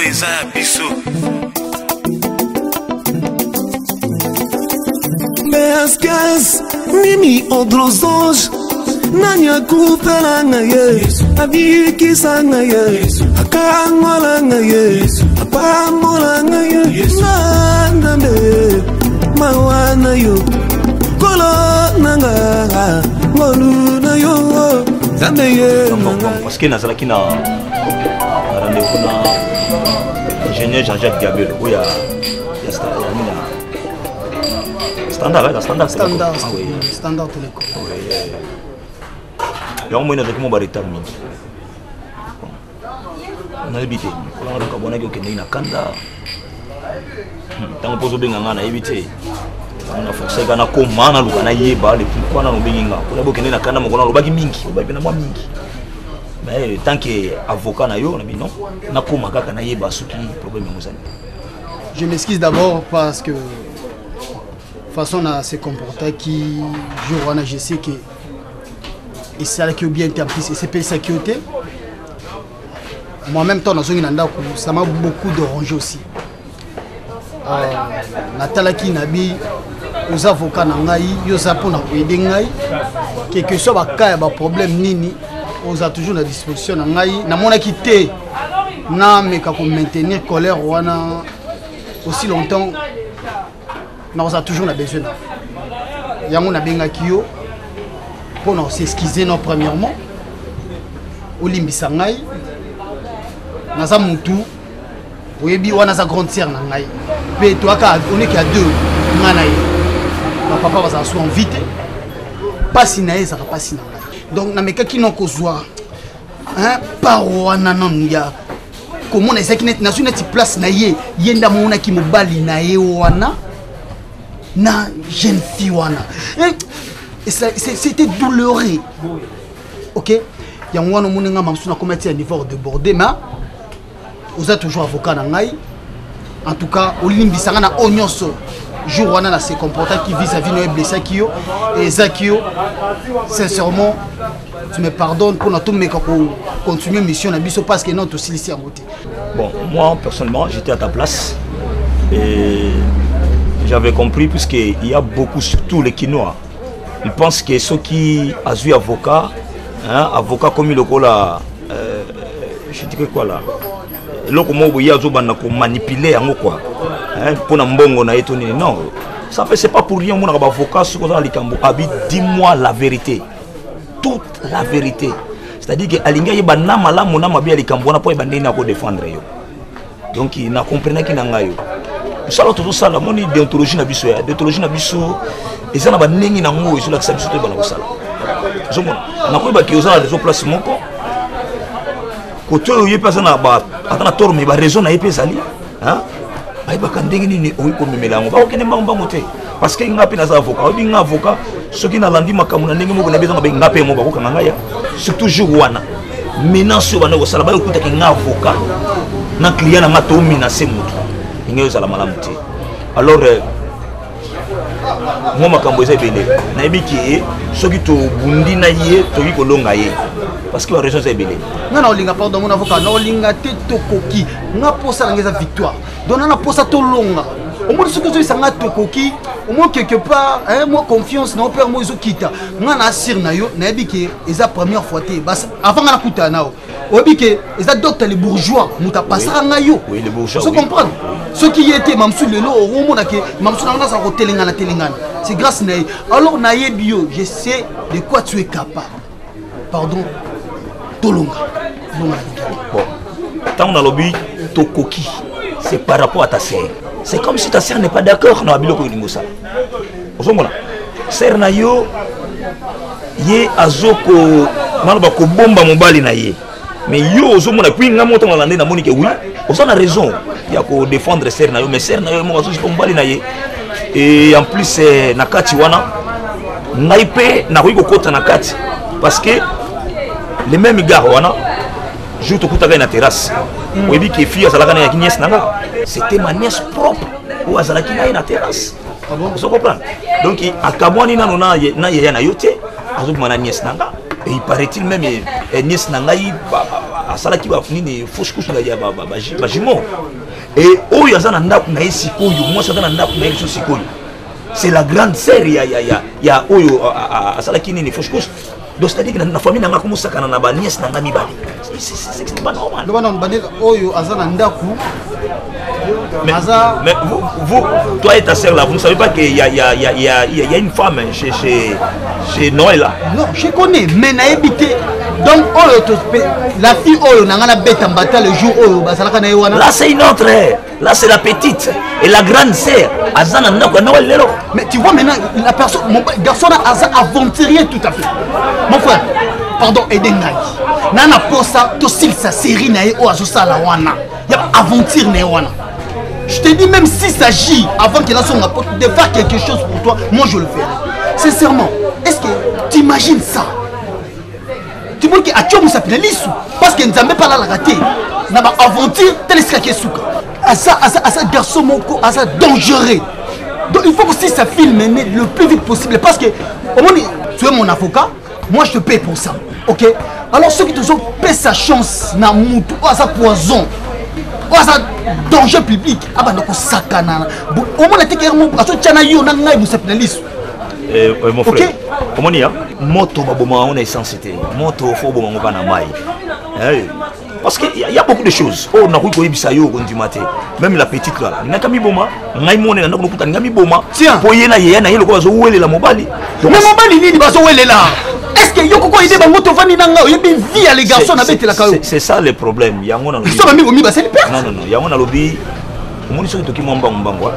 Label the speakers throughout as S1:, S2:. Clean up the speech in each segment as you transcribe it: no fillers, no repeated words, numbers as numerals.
S1: eza ya biso.
S2: Measkas mimi odrosange nani akupela ngaye abikisa ngaye akangola ngaye apamola ngaye nandambe mawana yo kolo nanga ngolu na yo zambe ye
S3: parce que nazalaki na rendez-vous na ingénieur Jean-Jacques Diabel oya
S4: standard télécom.
S3: Il y a un moyen de me retard. On a évité. On a dit que nous avons kanda. Tant que nous avons évité. On a forcé qu'on a commandé le canayé bas les pourquoi nous benga. On a beaucoup de kanda mais on a le bagi mingi. On a bien moins mingi. Mais tant que avocat na yo on a dit non. On a commandé canayé bas ce qui problème nous a.
S4: Je m'excuse d'abord parce que de toute façon, on s'est comporté qui jour je sais que et c'est là qui est bien été en plus et c'est pas ça qui était. Moi en même temps dans une ça m'a beaucoup dérangé aussi. Natala qui nabi aux avocats nangai yo za pour aider ngai quel que soit ba cas ba problème nini on a toujours la disposition nangai na mona quitté na mais quand maintenir colère wana aussi longtemps. Nous avons toujours besoin. Il y a un peu pour nous s'excuser premièrement. Au Limbisangai, nous avons tout. Oui, on a sa grande sœur. Mais toi, on est qu'il y a deux. Papa va s'en invité. Pas si naïe, ça va pas si naïe. Donc, nous avons qui n'ont qu'au soir. Par Wana, comment on essaie de faire une place naïe. Il y a un monde qui me bali naïe Wana. Na jeune fille wana c'était douloureux. OK, il y a un moment où on a commis un niveau de border mais vous êtes toujours avocat na ngai en tout cas au limbisanga na onyoso jour wana na se comporter qui vis-à-vis no blessé kio et zakio sincèrement tu me pardonnes pour notre mec continuer mission na biso parce que notre aussi ici à côté.
S3: Bon, moi personnellement j'étais à ta place et j'avais compris puisqu'il y a beaucoup, surtout les Quinois. Ils pensent que ceux qui ont vu avocat, hein, avocat comme le cola, je dirais quoi là, le comment vous y manipuler en quoi, pour n'embongo na étonné. Non, ça fait c'est pas pour rien mon avocat ce qu'on a likambo. Abi, dis-moi la vérité, toute la vérité. C'est-à-dire que alinga y bana mala mon ama bien likambo na pas bandé na ko défendre yo. Donc il n'a compris qu'il n'a yo. Ça tout ça la mon déontologie na biso ya déontologie na biso eza na banengi na ngo iso la kisa biso to bana ko sala zomona na ko ba ki oza na place moko côté oyo pesa na ba atana toro me ba raison na epesali hein ba ba kandengi ni oyi ko memela ngo ba ko kene mbanga mbango te parce que ngapi na za avocat obi nga avocat soki na landi makamu na ndenge moko na bezo ba ngapi mo ba ko kanga ya surtout jour wana menace bana ko sala ba ko kutaki nga avocat na client na mato menacer mutu. Alors, moi, je suis belé. Je suis ceux qui sont bundi na yé, ceux qui sont longa yé. Parce que la raison c'est belé.
S4: Non, non, linga pardon mon avocat. Non, linga te tokoki. N'a pas ça la victoire. Donc on a pas ça tout longa. Au moins ce que tu sais ça tokoki. Au moins quelque part, hein, moi confiance non père moi quitte. On a assir na yo, na biki. Et la première fois té. Bas avant on a kuta na o. Obike, et ça d'autres les bourgeois. Muta passera na yo.
S3: Oui, les bourgeois.
S4: Vous comprenez? Ceux qui étaient mamsou le lot au moment que mamsou na sa telengana telengana. C'est grâce na. Alors na bio, je sais de quoi tu es capable. Pardon. Tolonga.
S3: Bon. Tant on a lobby tokoki, c'est par rapport à ta sœur. C'est comme si ta sœur n'est pas d'accord na biloko limosa. Ozomona. Sœur na yo ye azoko maloba ko bomba mobali na ye. Mais yo ozomona puis nga moto malande na monique oui. On a raison. Il y a qu'à défendre sœur na yo mais sœur na yo mo azo mobali na ye. Et en plus nakati wana naipe na ko kota nakati parce que les mêmes gars wana jour to kutaka na terrasse. Oui bi ke fille azalaka na nièce nanga. C'était ma nièce propre ou azalaki na terrasse. Ah bon? Vous comprenez? Donc à Kabwani na na ya na yote azo mana nièce nanga et il paraît-il même nièce nanga sala qui va finir fausse couche ya ba jumeau et oyo azana ndako na sikoyo moi ça dans ndako na yesu sikoyo c'est la grande sœur ya oyo sala qui ni fausse couche donc c'est-à-dire que la famille n'a pas ça kana na ba nièce na ngami bali c'est pas normal
S4: non banel oyo azana ndako
S3: mais vous toi et ta sœur là vous ne savez pas qu'il y a une femme chez Noël là
S4: non je connais mais na habité donc la fille oyo nangana bête en bataille le jour oyo basalaka na yewana
S3: là c'est une autre là c'est la petite et la grande sœur azana ndako Noël lelo
S4: mais tu vois maintenant la personne mon garçon a aventurier tout à fait mon frère pardon edengai nana posa to sil sa série na ye o azosala wana ya aventure na wana. Je te dis, même s'il s'agit, avant qu'il ait son rapport, de faire quelque chose pour toi, moi je le ferai. Sincèrement, est-ce que tu imagines ça? Tu vois que tu as appelé l'issue parce que nous n'avons pas la raté. Nous avons aventure, tel ce qu'il y a. Ça, garçon, ça dangereux. Donc il faut aussi ça filme le plus vite possible. Parce que, au moins, tu es mon avocat, moi je te paye pour ça. Ok? Alors ceux qui te ont payé sa chance, na moutou, ça poison. Ça danger public ah bah donc sakana au moins la télévision aso tchana yo na ngai musapinaliste
S3: mon frère comment dire moto baboma on est sensité moto faut bon on va na mai parce que il y a beaucoup de choses oh na ko yebisa yo ko ndimate même la petite là na kami boma ngai mone na ko kuta ngami boma po yena yena yelo ko bazo welela mobali
S4: mais mobali nini bazo welela. Est-ce que yoko ko ide bango to fani nanga yebi via les garçons na bête la kayo
S3: c'est ça le problème yango na
S4: lobi so bami bomi ba c'est père
S3: non yango na lobi omoni so to ki momba mbangwa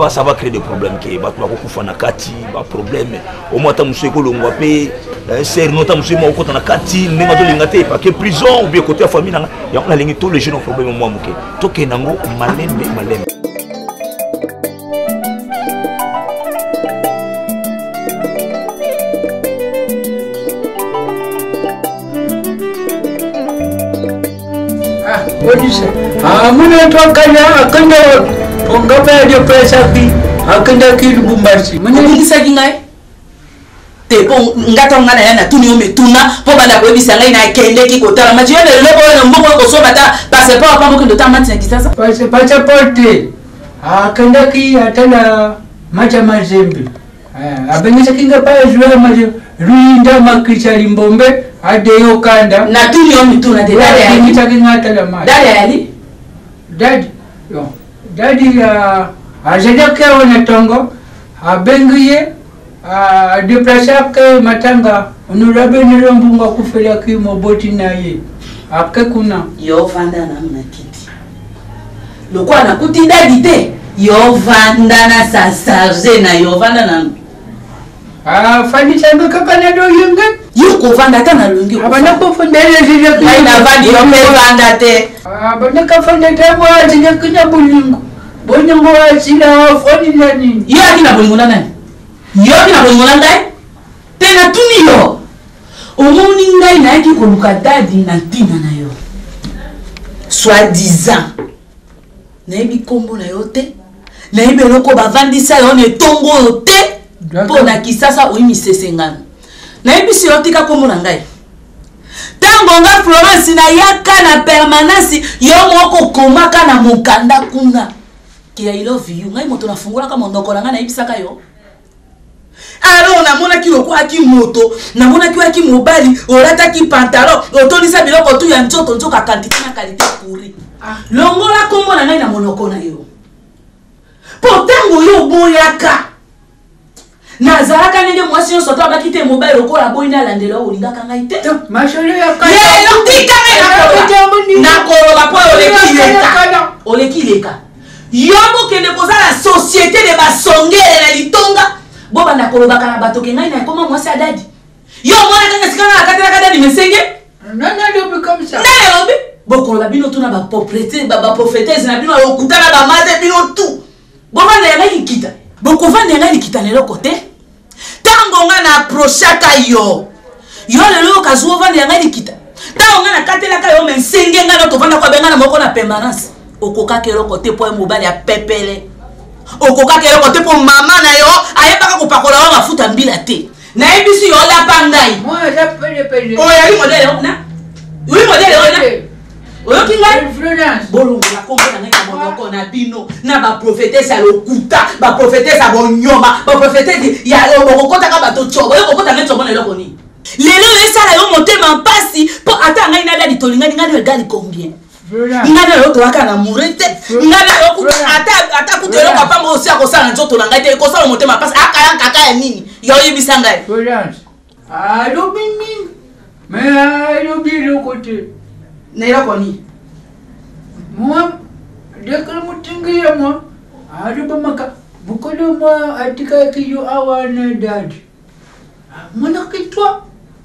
S3: ça va créer des problèmes ke ba to ko na kati ba problème au moins ta muso ko longwa pe ser nota muso mo ko na kati ndinga to linga te pa ke prison ou bien côté la famille nanga yango na lingi tous les jeunes problème moi muke to ke nango malembe
S1: Muna twakanya akanda ongaba de pressure bi akanda kilu bumbasi
S5: muna ngisa kingai te po ngata ngana yana tuni ome tuna po bana ko bisa ngai na kende ki kotala maji yo le loko na mboko ko so bata passeport pa moko ndota mati na kisasa
S1: passport akanda ki atana macha mazembe abengisa kinga pa jwe maji ruinda makrichali mbombe adeyo kanda
S5: na tuni ome tuna de dada ya
S1: ngita kingata la maji
S5: dada ya ni
S1: Daddy ajaja kwa na tongo abengiye depressa ke matanga onurabe ni rombunga kufela ki moboti naye akekuna
S5: yo vanda na mnakiti lokwa na kuti dadi te yo vanda na sa charge na yo vanda na
S1: fani chango kakana do yunga
S5: yo ko vanda kana lungi
S1: abana ko fundele zile
S5: kwa na vandi yo me vanda te
S1: abana ka fundele kwa zile kunya bulingo bonyango asila foni nani
S5: yo akina bulingo nani yo akina bulingo nani tena tuni yo omoni ngai na yaki koluka dadi na ntina na yo soi-disant nayebi kombo na yo te nayebi eloko bavandisa yo ne tongo yo te po na kisasa oyimisese ngano nayebi si yo tika kombo na ngai tango nga Florence na yaka na permanence yo moko komaka na mokanda kuna kia I love you ngai moto nafungolaka mondoko na ngai nayebisaka yo alors namonaki lokwaki moto namonaki waki mobali olataki pantalon otolisa biloko tu ya nzoto nzoka quantité na qualité pourri longola kombo na ngai na monoko na yo po tango yo boyaka nazalaka ndenge mwasi yo soto abaki te mobali lokola boyi na landela olingaka ngai te
S1: masholo ya kaka
S5: lelo tika ngai nakoloba po oleki leka yo bokende kozala société de basongele na litonga boba nakolobaka na bato ke ngai na ekoma mwasi adadi yo mwana kanga sikanga na katelaka dadi mesenge
S1: nalobi comme ça
S5: nalobi bokoloba bino tu na baprophétese na bino lokuta na bamaze bino tu bovanda yangai likita bokovanda yangai likita lelo kote tango nga na approchaka yo lelo okazuwa ovanda yangai likita tango nga na katelaka yo mesenge nga na tovanda kwa benga na moko na permanence okokaka eloko te po mobali ya pepele okokaka eloko te po mama na yo ayebaka kopakola wa mafuta mbila te nayebisi yo olapa ngai oyali modele na Oui, modèle. Oyo kinga
S1: Florence.
S5: Bolongo la kombo na ngai monoko na bino na ba prophétesse ya lokuta, ba prophétesse ya bonyoma, ba prophétesse ya okokota ka bato chobo, yo kokota ngai chobo na eloko ni. Lelo esala yo motema mpasi po ata ngai na dali tolinga ngai na dali combien. Ngai yo to waka na murete, ngai yo kuta ata kuta yo papa mo osi akosala njoto na ngai te ko sala motema mpasi aka kaka ya nini. Yo yebisa ngai.
S1: Florence. Alo mimi. Mais alo bilo côté.
S5: Naila koni.
S1: Moi, dès que je tingue moi, je maka. Beaucoup de moi, atika ki yo awana dad. Mona ki toi,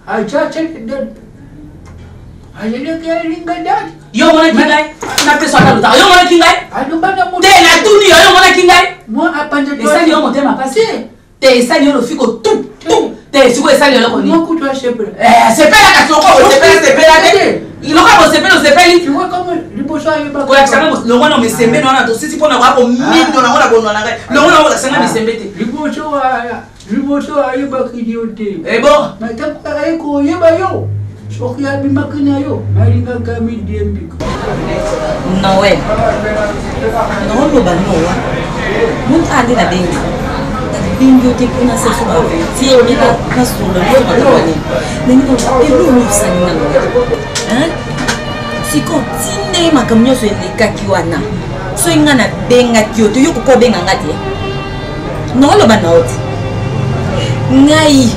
S1: acha dad. Ayele ki alinga dad.
S5: Yo mona kingai. Na peso ata luta. Yo mona kingai.
S1: Alo bana mo.
S5: Te na tuni yo mona kingai.
S1: Moi apanja
S5: toi. Esa yo motema pasi. Te esa yo lo fiko tout. Te siko esa yo lo koni.
S1: Moi ku toi shepe.
S5: C'est pas la question ko c'est pas il aura bon c'est pas
S1: tu vois comment le pocho ayo ba
S5: ko yakisanga le mwana me sembe na to sisi pona kwa ko mindo na ngona bono na ngai le mwana wa sanga me sembe te
S1: le pocho ayo ba kidiote
S5: bon
S1: mais tant que ayo ko yeba yo shoki ya bimakina yo maringa kami dembi
S6: Noël non lo ba no wa mun ande na bengi bingo te kuna seso ba tie ni na solo ni ba to ni ni ko te lu sani na hein si continue makamnyo so elekaki wana so inga na benga kyoto yo ko benga ngati non lo ba na oti ngai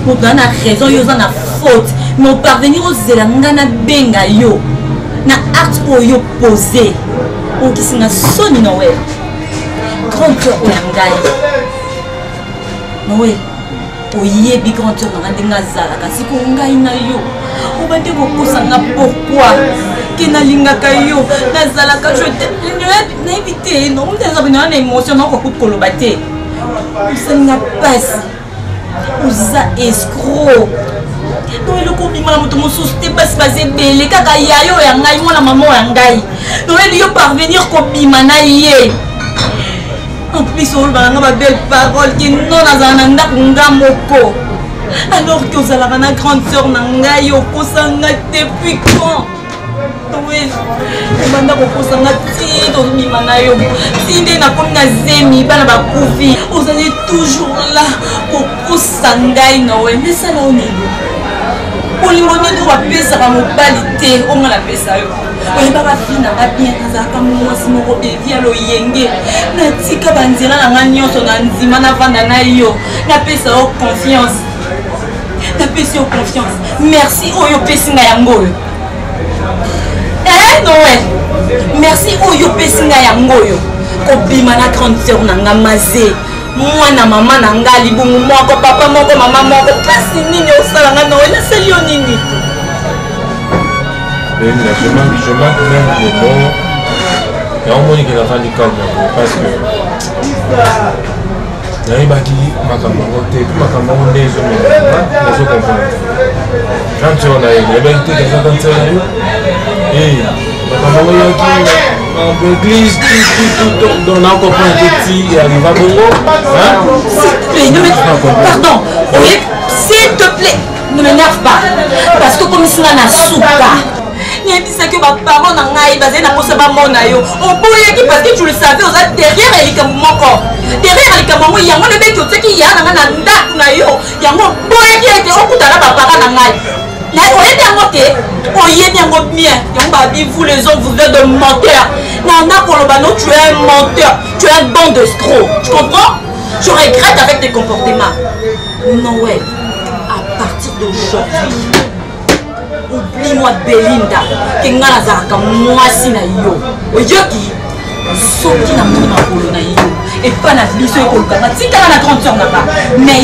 S6: mo na raison yo za na faute mais parvenir aux zelanga na benga yo na acte oyo posé o kisinga soni Noël grand cœur o ngai Noël oyebi grand cœur na ndenga zala kasi ko ngai na yo o ba te ko kusanga pourquoi ke na lingaka yo na zala ka je na éviter non on t'a besoin d'une émotion non ko koloba te ça n'a pas uza escroc Noël ko bima moto mosusu te pas basé belé kaka yayo ya ngai mona maman ya ngai Noël yo parvenir ko bima na ye en plus on va avoir belle parole qui non azananda kunga moko alors que vous allez na grande sœur na ngai yo kosanga depuis quand Noël banda ko kosanga ti do bima na yo tinde na komi na zemi bana ba kufi vous allez toujours là pour kosangai Noël mais ça là on est olingo ni to bapesa ka mobali te o ngala pesa yo oyeba bafina nga bien kazaka mwasi moko bevia loyenge natika banzela na nga nyonso na ndima navanda na yo napesa yo confiance napesi yo confiance merci oyo opesi nga yango oyo Noël merci oyo opesi nga yango oyo kobima na grande sœur na nga maze mwana mama na nga libungu moko papa moko mama moko kasi nini osalanga Noël nasali yo nini
S7: je manque même le mot et on m'a dit qu'il a fallu comme parce que nayebaki makambo te makambo nde ezo comprendre quand tu en as nayebaki te keza kanser na yo makambo yoki en église tout on a compris que tu arrives à Bongo
S6: s'il te plaît pardon s'il te plaît ne m'énerve pas parce que comme ça na souka Nébisa que ma parole n'a pas basé dans mon sabbat yo. On pourrait qui parce que tu le savais, on a derrière les camomoko. Derrière les camomoko, il y a un bébé qui y a un nanda na yo. Il y a un boy qui a été au bout de la papa na ngai. Na oye bien monté, oye bien bien. Yon babi vous les hommes vous êtes de menteurs. Nana Kolobano, tu es un menteur, tu es un bon d'escroc. Tu comprends? Je regrette avec tes comportements. Noël, à partir d'aujourd'hui. Oublie-moi Belinda, que nga nazaka mwasi na yo. Oyoki, soki na moni makolo na yo. Et pas na biso ekoluka. Tika na grande sœur na ba. Mais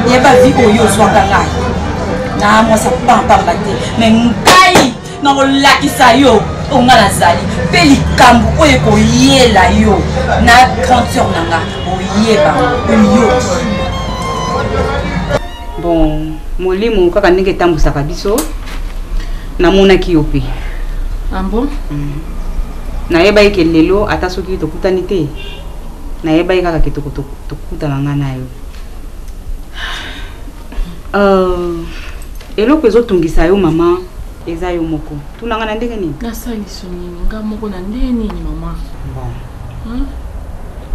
S6: yeba vie oyo zwaka ngai. Na moi ça pas pamba te. Mais ngai na olakisa yo onga nazali. Pe likambo oyo ko yela yo. Na grande sœur na nga. Oyeba yo.
S8: Bon, molimo kaka ndenge tambusaka biso namonaki yo pe.
S6: Ah bon?
S8: Nayebaki ke lelo ata soki tokutani te. Nayebaki kaka ke tokutana nga na yo. eloko ezotungisa yo mama eza yo moko tunanga na ndenge nini
S9: nasaliso nini nga moko na ndenge nini mama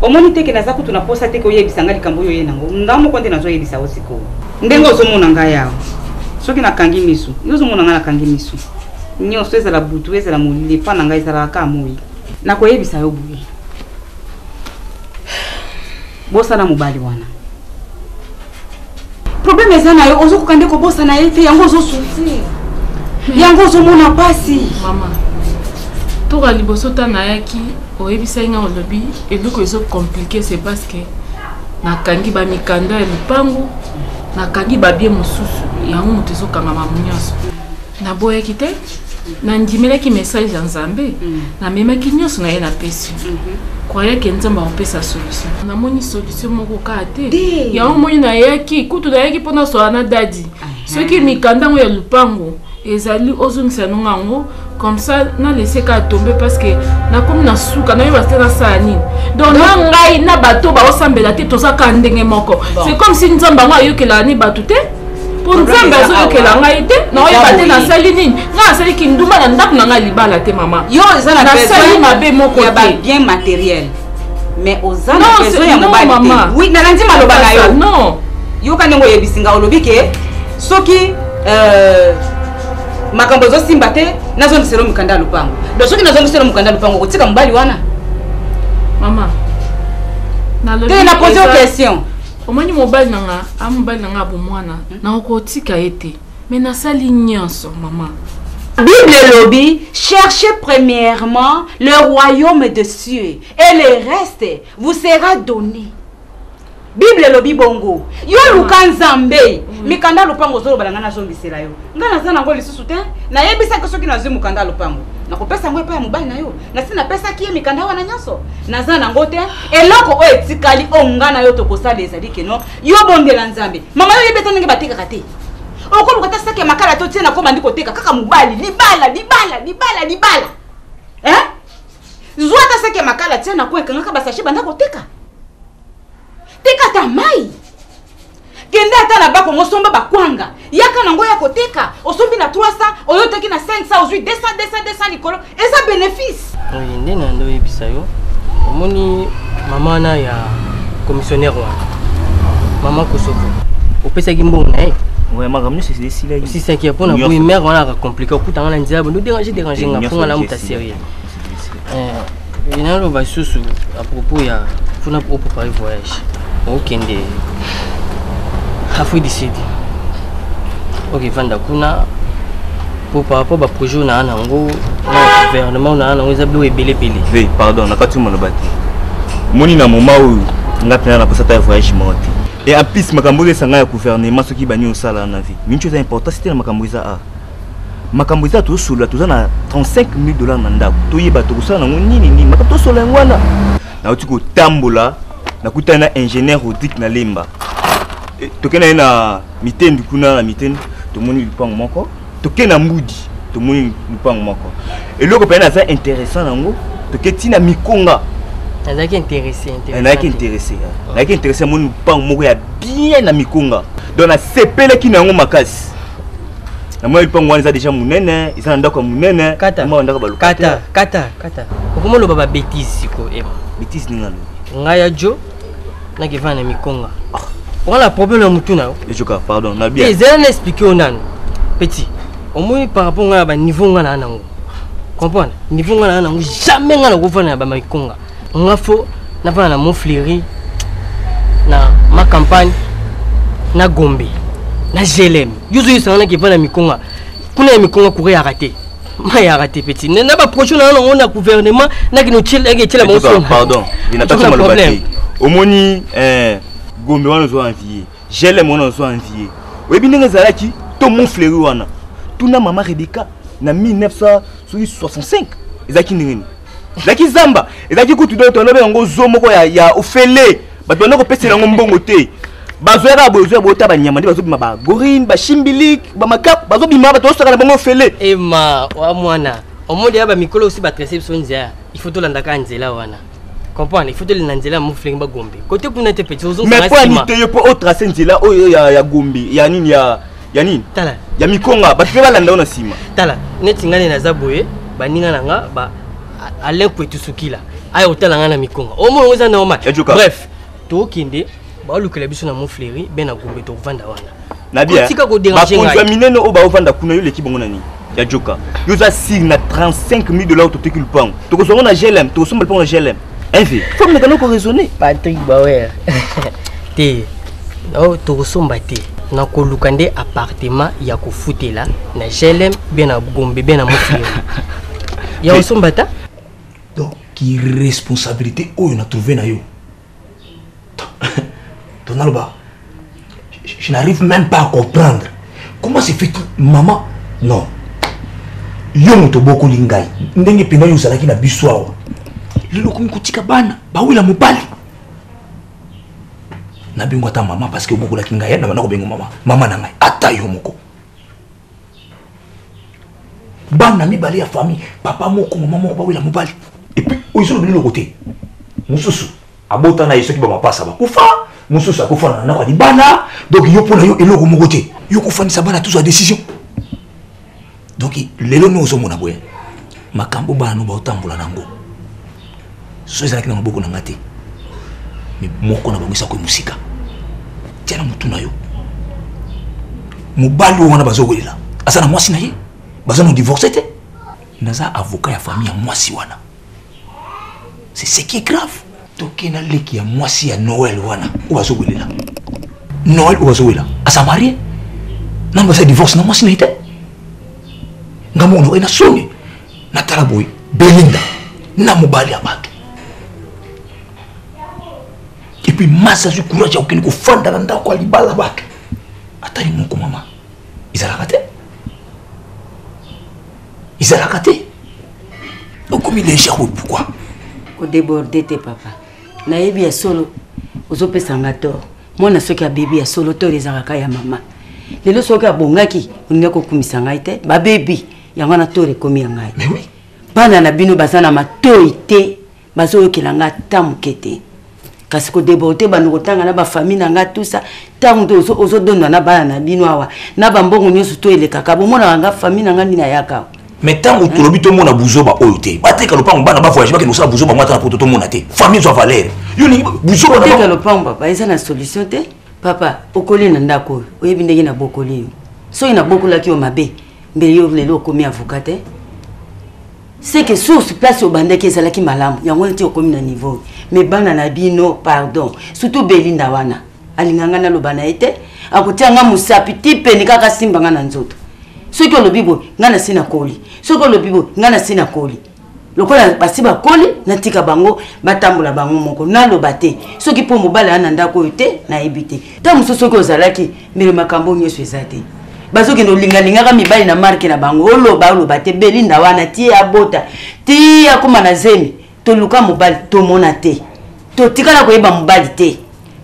S8: omoni teke naza kutu na posa teke oyebisa nga likambo oyo ye nango nga moko nde nazoyebisa yo sikoyo ndenge ozomona ngai awa soki nakangi miso yo ozomona nga nakangi miso nyonso ezala butu ezala molili epa na ngai ezalaka ka moi nakoyebisa yo boye bosana mobali wana problème eza na yo ozokoka nde kobosana ye te yango ozosouffrir yango ozomona pasi
S9: mama toka liboso ta nayaki oyebisai nga olobi eloko ezo compliqué c'est parce que nakangi bamikanda ya lupango nakangi babie mosusu yango moto ezokangama nyonso naboyaki te nandimelaki message ya nzambe namemaki nyonso na ye napesi croyaki nzambe akopesa solution namoni solution moko kaka te yango moni nayaki kutu nayaki mpona sola na dadi soki mikanda yango ya lupango ezali ozongisa nonga yango comme ça na laissé ka tomber parce que nakomi na suka nayeba te nasala nini donc na ngai na bato baosambela te tozaka ndenge moko c'est comme si nzambe yango ayokelaka ni bato te pour nzambe azoyokela ngai te naoyeba te nasali nini nga nasaliki ndumba na ndako na ngai libala te mama
S8: yo eza na
S9: nasali mabe moko te
S8: bien matériel mais oza na besoin ya mobali te oui nalandi maloba na yo
S9: non
S8: yoka ndenge oyebisi nga olobi ke soki makambo ezosimba te nazongisela mikanda ya lupango donc soki nazongisela mikanda ya lupango kotika mobali wana
S9: mama
S8: te na pose o question
S9: omoni mobali nanga amobali nanga bomwana nakokotika ye te mais nasali nyonso mama
S8: Bible lobby, cherchez premièrement le royaume de cieux et le reste vous sera donné. Bible lobby bongo. Yo luka nzambe. Mikanda lupango zolo balanga na zongisela yo. Nga naza nango lisusu te. Na yebisa ke soki nazo mukanda lupango. Nakopesa ngo epa ya mobali na yo. Na sina pesa ki mikanda wana nyonso. Naza nango te. Eloko o etikali onga na yo tokosala ezali keno. Yo bondela nzambe. Mama yo yebeta ndenge batika kate. Oko lukata sake makala to tina ko bandiko teka kaka mobali libala. Zuata sake makala tina ko ekanga basashi bandako teka. Teka tamai. Kende ata na bako ngosomba bakwanga. Yaka nango ya koteka. Osombi na 300, oyoteki na 500, ozui 200 likolo. Eza bénéfice.
S10: Oui, ndena ndo yebisa yo. Omoni mama na ya commissionnaire wa. Mama Kosoko. Opesa kimbo na ye.
S3: Ouais, ma ramené c'est ici là.
S10: Si c'est qui est pour na boui mère on a compliqué coup tanga na nzaba nous déranger nga pour na muta sérieux. Il n'a pas sous à propos ya pour na préparer voyage. Okende. Hafu décide. OK, vanda kuna pour par rapport à projet na ngo na gouvernement na ngo zablo ebele pele.
S3: Oui, pardon, na katu mo bati. Moni na moment où nga pena na passer voyage monté. Et en plus, makambo sanga ya gouvernement soki bani osala na vie. Mincho za important c'était na makambo za a. Makambo za to solo to na $35,000 na ndako. To yeba to kusala na nini makambo to solo ngwana. Na otiko tambola na kutana ingénieur Rodrigue na Lemba. To kena na mitendi kuna na mitendi to moni lupango moko. To kena mudi to moni lupango moko. Et loko pena za intéressant nango to ketina mikonga.
S10: Elle est intéressée.
S3: Elle est intéressée. Elle est intéressée. Mon pan moko ya bien na mikonga. Donc na sepele ki nango makasi. Na moi pan wana za déjà munene, isa ndako munene. Moi ndako baluka.
S10: Kata. Okomo lo baba bêtise siko ema.
S3: Bêtise ninga lo.
S10: Ngaya jo na kivana na mikonga. On a problème mutu na yo.
S3: Ejoka, pardon, na bien.
S10: Ils ont expliqué au nan. Petit. Au moins par rapport à ba niveau ngana nango. Comprendre? Niveau ngana nango jamais ngana ko fana ba mikonga. On faut na mon fleuri na ma campagne na Gombe na Jelem yuzu yusana ki na mikonga kuna mikonga courir arrêter ma ya raté petit na ba projet na on a gouvernement na ki no tchela ba so
S3: pardon il n'a pas de problème omoni Gombe wana zo envier Jelem wana zo envier oyebi ndenge zalaki to mon fleuri wana tuna mama Rebecca na 1965 ezaki ndenge Zaki zamba, ezaki kutu do to lobe ngo zo moko ya ofele. Bato ndako pesela ngo mbongo te. Bazoera bozo bota ba nyama ndi bazo bima ba gorine, ba shimbilik, ba makap, bazo bima bato osaka na bongo ofele.
S10: Ema wa mwana. Omondi ya ba mikolo aussi ba reception nzia. Il faut to landa ka nzela wana. Comprendre, il faut to landa nzela mo flinga Gombe. Côté kuna te petit ozo.
S3: Mais pour amité yo pour autre nzela oyo ya Gombe, ya nini Yani
S10: tala
S3: ya mikonga ba pe balanda na sima
S10: tala neti ngane na zaboye baninga nanga ba Alain Kwetu Sukila ay hôtel ngana mikonga au moins oza normal bref to kinde ba lukela biso na Montfleury ben na Gombe to vanda wana
S3: na bien ba contaminer no ba vanda kuna yo l'équipe ngona ni ya joka yo za sig na 35 000 $ to tekul pang to ko songa na GLM to somba pang na GLM envi faut me kana ko raisonner
S10: Patrick Bauer te no to somba te na ko lukande appartement ya ko futela na GLM ben na Gombe ben na Montfleury ya osomba ta
S3: donc qui responsabilité on a trouvé na yo Tonalba je n'arrive même pas à comprendre comment c'est fait que maman non yo moto boko lingai ndenge pena yo salaki na biswawa lelo komi kotika bana bawila mobali na bingo ta mama parce que boko la kingai na bana ko bengo mama na ngai ata yo moko bana mibali ya famille papa moko mama moko bawila mobali et puis oiso le côté mususu abota na yeso ki ba mapasa ba kufa mususu akufa na kwa libana donc yo pona yo eloko moko te yo kofanisa bana tous à décision donc lelo no zo mona boye makambo bana no ba otambola nango so ezalaki na maboko na ngate mais moko na bangisa ko musika tiana mutu na yo mobali wana bazokolela asa na mwasi na ye baza no divorcer te naza avocat ya famille ya mwasi wana c'est ce qui est grave toke na leki ya mwasi ya Noël wana ubazokolela Noël ubazokolela asa marié na ba sa divorce na mwasi na ite ngamono ena songe na taraboy Belinda na mobali abato et puis massa su courage au kini ko fanda na ndako ali bala bato atali moko mama izalaka te donc comme il est cher pourquoi
S11: ko déborder te papa na yebi ya solo ozopesa ngato mwana soki ya bébé ya solo to rezaka ya mama lelo soki abongaki uninga ko kumisa ngai te ba baby yango na to rekomi ya ngai
S3: mais oui
S11: bana na bino basana matoi te bazoyokela nga tamukete kasi ko déborder banoko tanga na ba famille na nga tout ça tango ozodonda na bana na bino awa na bambongo nyoso to elekaka bomona nga famille na nga ndina yaka
S3: mais tango tolobi to mona buzoba oyo te bateka lopango bana ba voyage bakeno sala buzoba mwata na poto to mona te famille zo valeur yo ni buzoba na
S11: bateka lopango papa eza na solution te papa okoli na ndako oyebi ndenge na bokoli so ina bokolaki o mabe mbele yo lelo komi avocat te c'est que source place au bandeki ezalaki malamu yango ti okomi na niveau mais bana na bino pardon surtout Belinda wana alinganga na lobana ete akotianga musapi tipeni kaka simbanga na nzoto soki olobi bo ngana sina koli soki olobi bo ngana sina koli lokola basiba koli natika bango batambola bango moko naloba te soki po mobali ana ndako te na ebite ta muso soki ozalaki mbele makambo nyeso eza te bazoki ndo linga mibali na marke na bango oloba te Belinda wana tie abota ti akoma na zemi to luka mobali to mona te to tikala ko yeba mobali te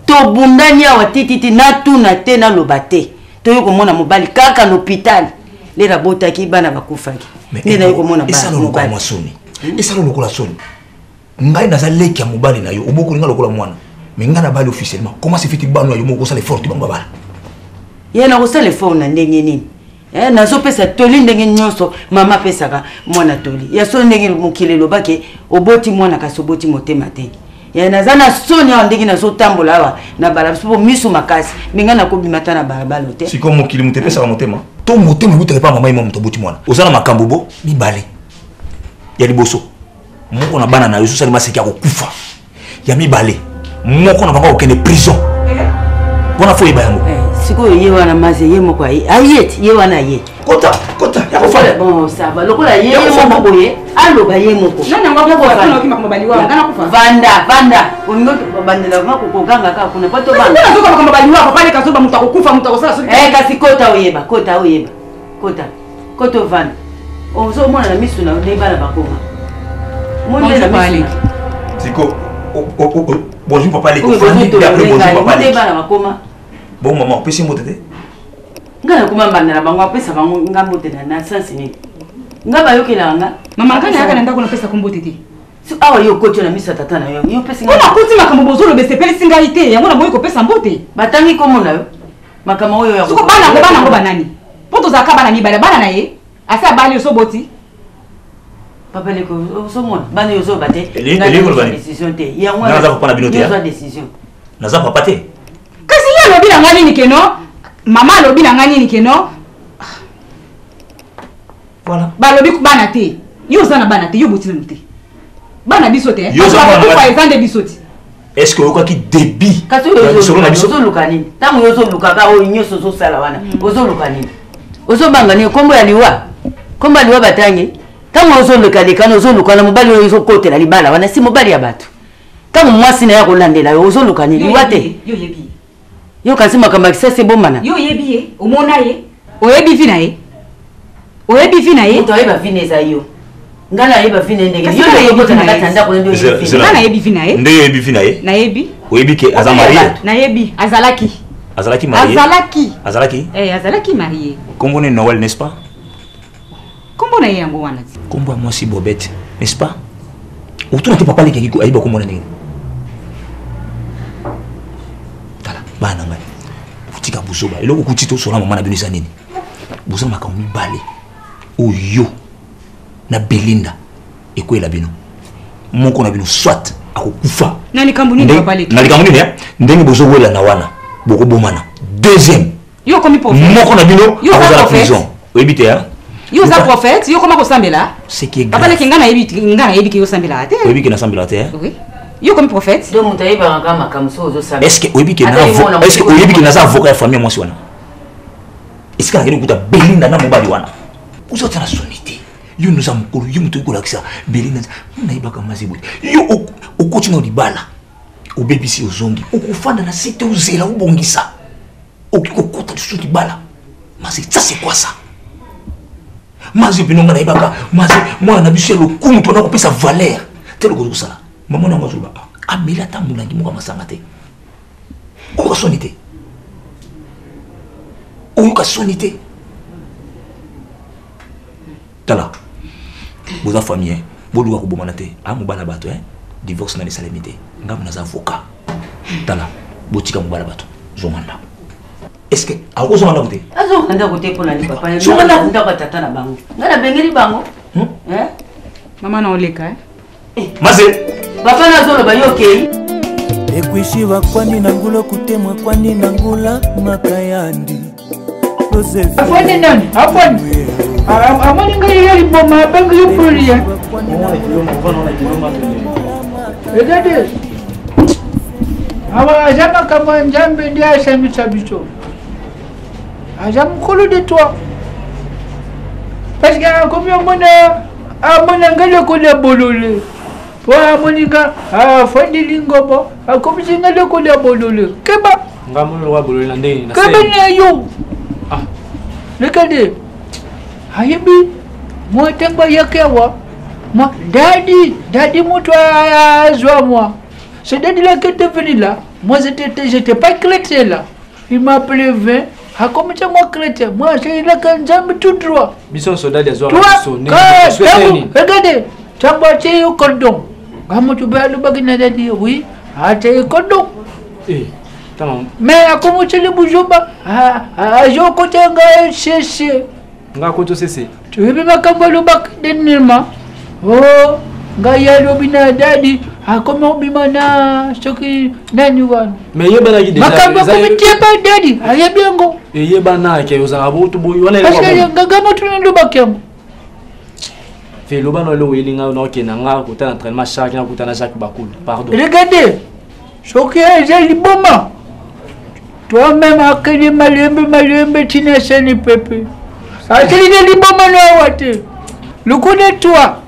S11: to bundani awa tititi na tuna te na loba te to yoko mona mobali kaka na hôpital lera bota ki bana bakufaki nena yoko mona
S3: bana mobali masoni esalo lokola soni ngai naza leki ya mobali na yo oboko linga lokola mwana mais nga na bali officiellement comment c'est fait bano yo moko sala effort bango bala
S11: yena ko sala effort na ndenge nini nazo pesa toli ndenge nyonso mama pesaka mwana toli ya so ndenge mokile lobake oboti mwana kasoboti motema te ya nazana soni ya ndenge nazo tambola awa na bala so misu makasi minga na kobimata na balabala te
S3: siko mokili mutepesa motema to motema butaka pa mama imo mtoboti mwana ozana makambo bo mibale ya liboso moko na bana na yo so sali maseki ya kokufa ya mibale moko na bango okende prison bona fo yeba yango
S11: siko ye wana maze ye moko ayet ye wana ye
S3: kota ya kofala
S11: bon ça va lokola ye moko boye aloba ye moko
S8: nana ngwa ko kana kima mobali wa ngana kufa
S11: vanda ongo bandela ngako kokanga ka kuna pato bana
S8: nana zoka kama mobali wa papa leka zoba mutako kufa mutako sala so
S11: kasi kota oyeba koto vanda ozo mona na misu na de bala bakoma monde na misu
S3: siko bonjour papa leka bonjour papa
S11: leka bakoma
S3: bon maman opesi mbote te
S11: ngana kumambana na bango apesa bango ngambote na sansi ni ngaba yokela nga
S8: mama kana yaka na ndako na pesa kombote te
S11: awa yo kocho na misa tata na yo pesa
S8: nga kuna kuti makambo bozolo bese pele singalite yango na boye ko pesa mbote
S11: batangi komo na yo makama oyo ya
S8: soko bana ngo banani poto zaka bana mi bana na ye asa bali yo so boti
S11: papa leko so mon bana yo so bate décision te ya
S3: moi naza papa na binote
S11: ya décision
S3: naza papa te
S8: kasi ya lobi na ngani ni keno mama lobi na ngani ni keno
S3: voilà
S8: ba lobi ku bana te yo zana bana te yo boti na te bana bisote yo zana ko fa ezande bisote
S3: est-ce que vous qui débit
S11: kasi yo lukani tango yo so lukaka o nyoso so sala wana ozo lukani ozo bangani kombo ya liwa kombo liwa batangi tango ozo lukani kana ozo lukana mobali yo so kotela libala wana si mobali ya bato tango mwasi na ya kolandela yo ozo lukani liwa te
S8: yo yebi
S11: yo kasi makamba kisase bomana
S8: yo yebi ye omona ye oyebi fina ye oyebi fina ye
S11: to yeba fina za yo ngana yeba fina ndenge yo yebi to nakatanda ko ndo yebi
S8: ngana yebi fina ye
S3: ndo yebi fina ye
S8: na yebi
S3: oyebi ke aza marié
S8: na yebi azalaki
S3: marié
S8: azalaki azalaki marié
S3: kombo ne Noël n'est-ce pas
S8: kombo na ye yango wana
S3: kombo moi si Bobette n'est-ce pas autour de papa leki ko ayiba kombo na ndenge tala bana ngai kutika busoba eloko kutito sona mama na binisa nini buzama makambi bale oyo na Belinda ekwela bino moko na bino soit akokufa
S8: nani kambuni ni papa leki
S3: nani kambuni ne ndenge bozo wela na wana boko bomana deuxième
S8: yo komi prophète
S3: moko na bino akoza la prison oyebite ya
S8: yo za prophète yo koma ko sambela
S3: c'est qui
S8: papa leki ngana yebi ki yo sambela te
S3: oyebike na sambela te
S8: oui yo komi prophète
S11: donc mutaiba kama kamso ozo sambela
S3: est-ce que oyebike na est-ce que oyebike na za avocat ya famille moi wana est-ce que ngeni kuta Belinda na mobali wana uzotana sonité yo nous amkolo yo muto ko lakisa Belinda na ibaka mazibu yo okoti na libala obebisi ozongi okufanda na site uzela ubongisa okikokota sur libala mazi ça c'est quoi ça mazi binonga na ibaka mazi moi na biso le kumu to na ko pesa valeur telo ko sala maman na mazuba amela tamulangi mo masanga te o sonité ou ka sonité tala boza famille boluka ko bomana te amubala bato divorce na lesalemité ngam na avocat tala botika mubala bato zomanda est-ce que ako zomanda kote
S11: azomanda kote pona ni papa zomanda ko tata na bango ngala bengeli bango
S8: mama na oleka
S3: maze
S11: papa na zolo ba yoke
S2: ekwishiva kwani na ngulo kutemwa kwani na ngula makayandi
S1: afanye nani afanye amani ngai yali boma bangu yupulia egade awa ajama kama njambe ndia asamisa biso ajam kolo de toi parce que comme amona ngale ko le bolole to amonika afandi lingobo akomisi ngale ko le bolole keba
S7: ngamulo wa bolole ndenge na
S1: keba na yo regardez hayibi moi tamba yakewa moi daddy moto azwa moi c'est daddy là qui était venu là moi j'étais pas chrétien là il m'a appelé 20 a commencé moi chrétien moi c'est là quand j'aime tout droit
S7: bison soda des oies
S1: sonné regardez tamba c'est au cordon gamu tu ba lu bagina daddy oui c'est cordon mais a commencé le boujoba jo ko tenga chéché
S7: nga ko to cessé
S1: tu veux pas kambalo bak denilma oh nga yalo bina dadi a comment bimana soki nani wan
S7: mais yeba na gide
S1: makamba ko bitie ba dadi a yebengo
S7: yeba na ke uzanga bo to boy wala
S1: parce que nga gamo tu ndo bakem
S7: fait lo bano lo yelinga no ke na nga ko ta entraînement chaque na ko ta na Jacques Bakul pardon
S1: regardez soki j'ai liboma toi-même à quel malembe tina seni pepe ateli de liboma na wate le connais toi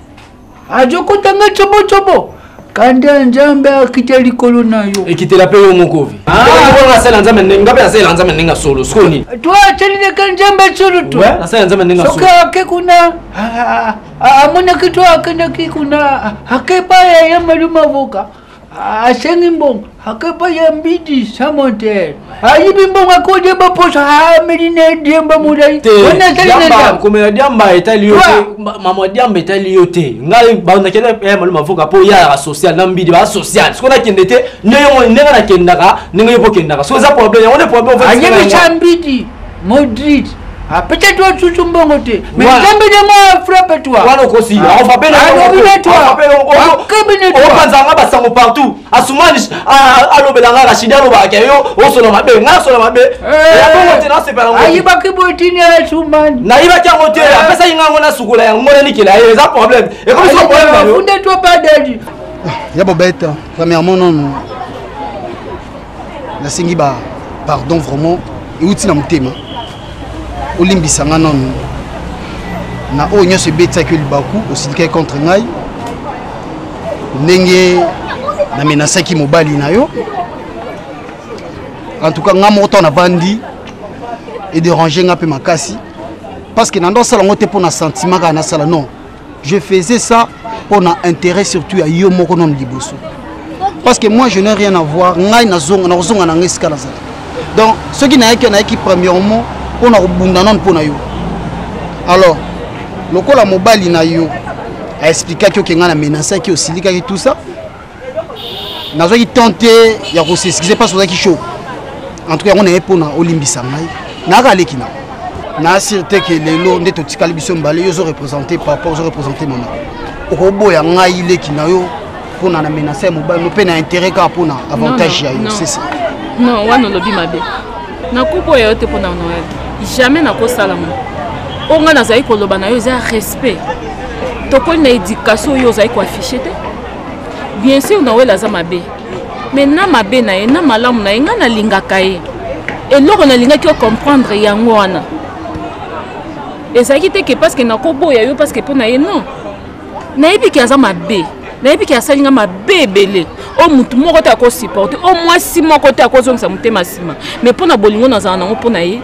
S1: ajoko tanga chobo kanda njambe akiteli kolona yo
S7: ekitela pe yo mokovi na sala nzambe nenga pe sala nzambe nenga solo skoni
S1: toi ateli de kanjambe solo tu
S7: ouais na sala nzambe nenga solo
S1: soka kuna amona kitwa akenda kikuna akepa ya maluma voka asengi mbongo akapa ya mbidi samonter ayibi mbongo akode baposa hamedine demba mulai
S10: wana diamba komela diamba etali yote mama diamba etali yote ngai banda kele malu mavuka po ya social na mbidi ba social sikona kendete neyo nenga na kendaka nenga yopo kendaka so za problème on est problème
S1: ayibi chambidi Madrid peut-être toi tu es bon côté mais jamais de moi frappe toi
S10: voilà aussi on va bien on va zanga basango partout asumani alobelanga rashida alobaka yo osona mabe nga sona mabe ya bongo tena c'est pas ngo
S1: ayiba kibotini asumani
S10: na iba kyango te apesa ingango na sukula ya ngona nikela ye za problème et comme ça problème
S1: funde toi pas d'aide
S4: ya bobete premièrement non la singi ba pardon vraiment et outi na mutema olimbisanga non na onyo se betsa que libaku osilika contre ngai ndenge na menasaki mobali na yo en tout cas nga moto na bandi et déranger nga pe makasi parce que nando sala ngote pour na sentiment ka na sala non je faisais ça pour na intérêt surtout à yo moko non liboso parce que moi je n'ai rien à voir ngai na zonga na ngeska la sala donc ce qui na qui premièrement on a rebunda non pour na yo alors lokola mobali na yo a expliqué que nga na menace qui osilika tout ça nazo ki tenter ya ko s'excuser parce que qui chaud en tout cas on est pour na olimbisa ngai na ka lekina na sûreté que lelo ndeto tikali biso mbale yo zo représenter papa zo représenter maman ko boya ngai lekina yo pour na menace mobali no pe na intérêt ka pour na avantage ya yo c'est ça
S9: non wana lobi mabe na kupo yo te pour na Noël jamais na ko salama onga na zai ko loba na yo za respect to ko na éducation yo zai ko afficher te bien sûr na wela za mabe mais na mabe na ye na malamu na nga na lingaka ye eloko na linga ki comprendre yango wana ezaki te ke parce que na ko boya yo parce que pona ye non na yebi ki aza mabe na yebi ki asalinga mabe ebele o mutu moko te ako supporter o mwasi moko te ako zongisa mutema sima mais pona bolingo na zana ngo pona ye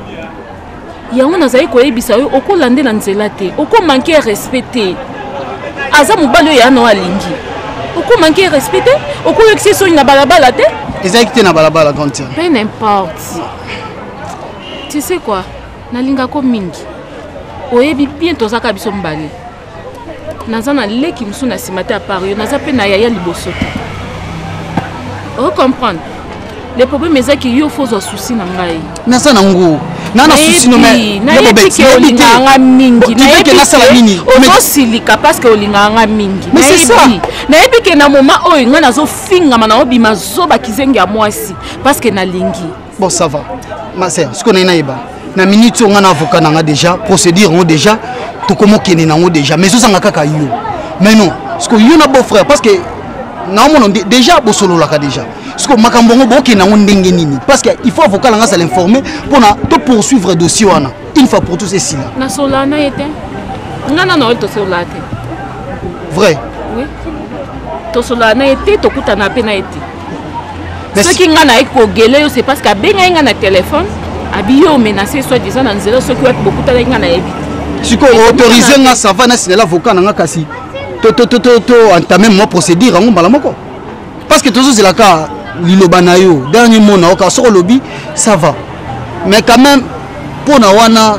S9: yango nazali koyebisa yo okolandela nzela te okomanke respect te aza mobali oyo yana alingi okomanke respect te okoyokisa soni na balabala te
S4: ezalaki te na balabala grande
S9: peu n'importe tu sais quoi nalingako mingi oyebi bien tozaka biso mbale naza na leki mosu na nsima te apart yo naza mpe na yaya liboso te ocomprendre le problème ezaki yo fozwa souci na ngai
S4: naza nango nana souci no mais
S9: nayebiki olinganga mingi nayebiki ozosilika parce que olinganga mingi nayebiki na moment oyo ngai nazofingama na obima zoba kizengi ya mwasi parce que nalingi
S4: bon ça va ma sœur ce qu'on a nayeba na minute on a avocat nanga déjà procédure on déjà to komo kene nango déjà mais ozanga kaka yo mais non parce que yo na beau frère parce que na mon déjà bo solo la déjà parce que makambo ngo bo kene nango ndenge nini parce que il faut avocat nanga ça l'informer pour na to poursuivre dossier wana une fois pour tous c'est là
S9: na sola na été ngana na to sola te
S4: vrai
S9: oui to sola na été to kutana pe na été ce qui ngana eko gele yo c'est parce que benga nga na téléphone abiyo menacé soit disant dans zéro ce qui va beaucoup ta nga na ebi
S4: si ko autoriser nga ça va na c'est l'avocat nga kasi to entamer mo procédure ngo mbala moko parce que toujours c'est la cas liloba na yo dernier mot na oka sur lobby ça va mais quand même pour na wana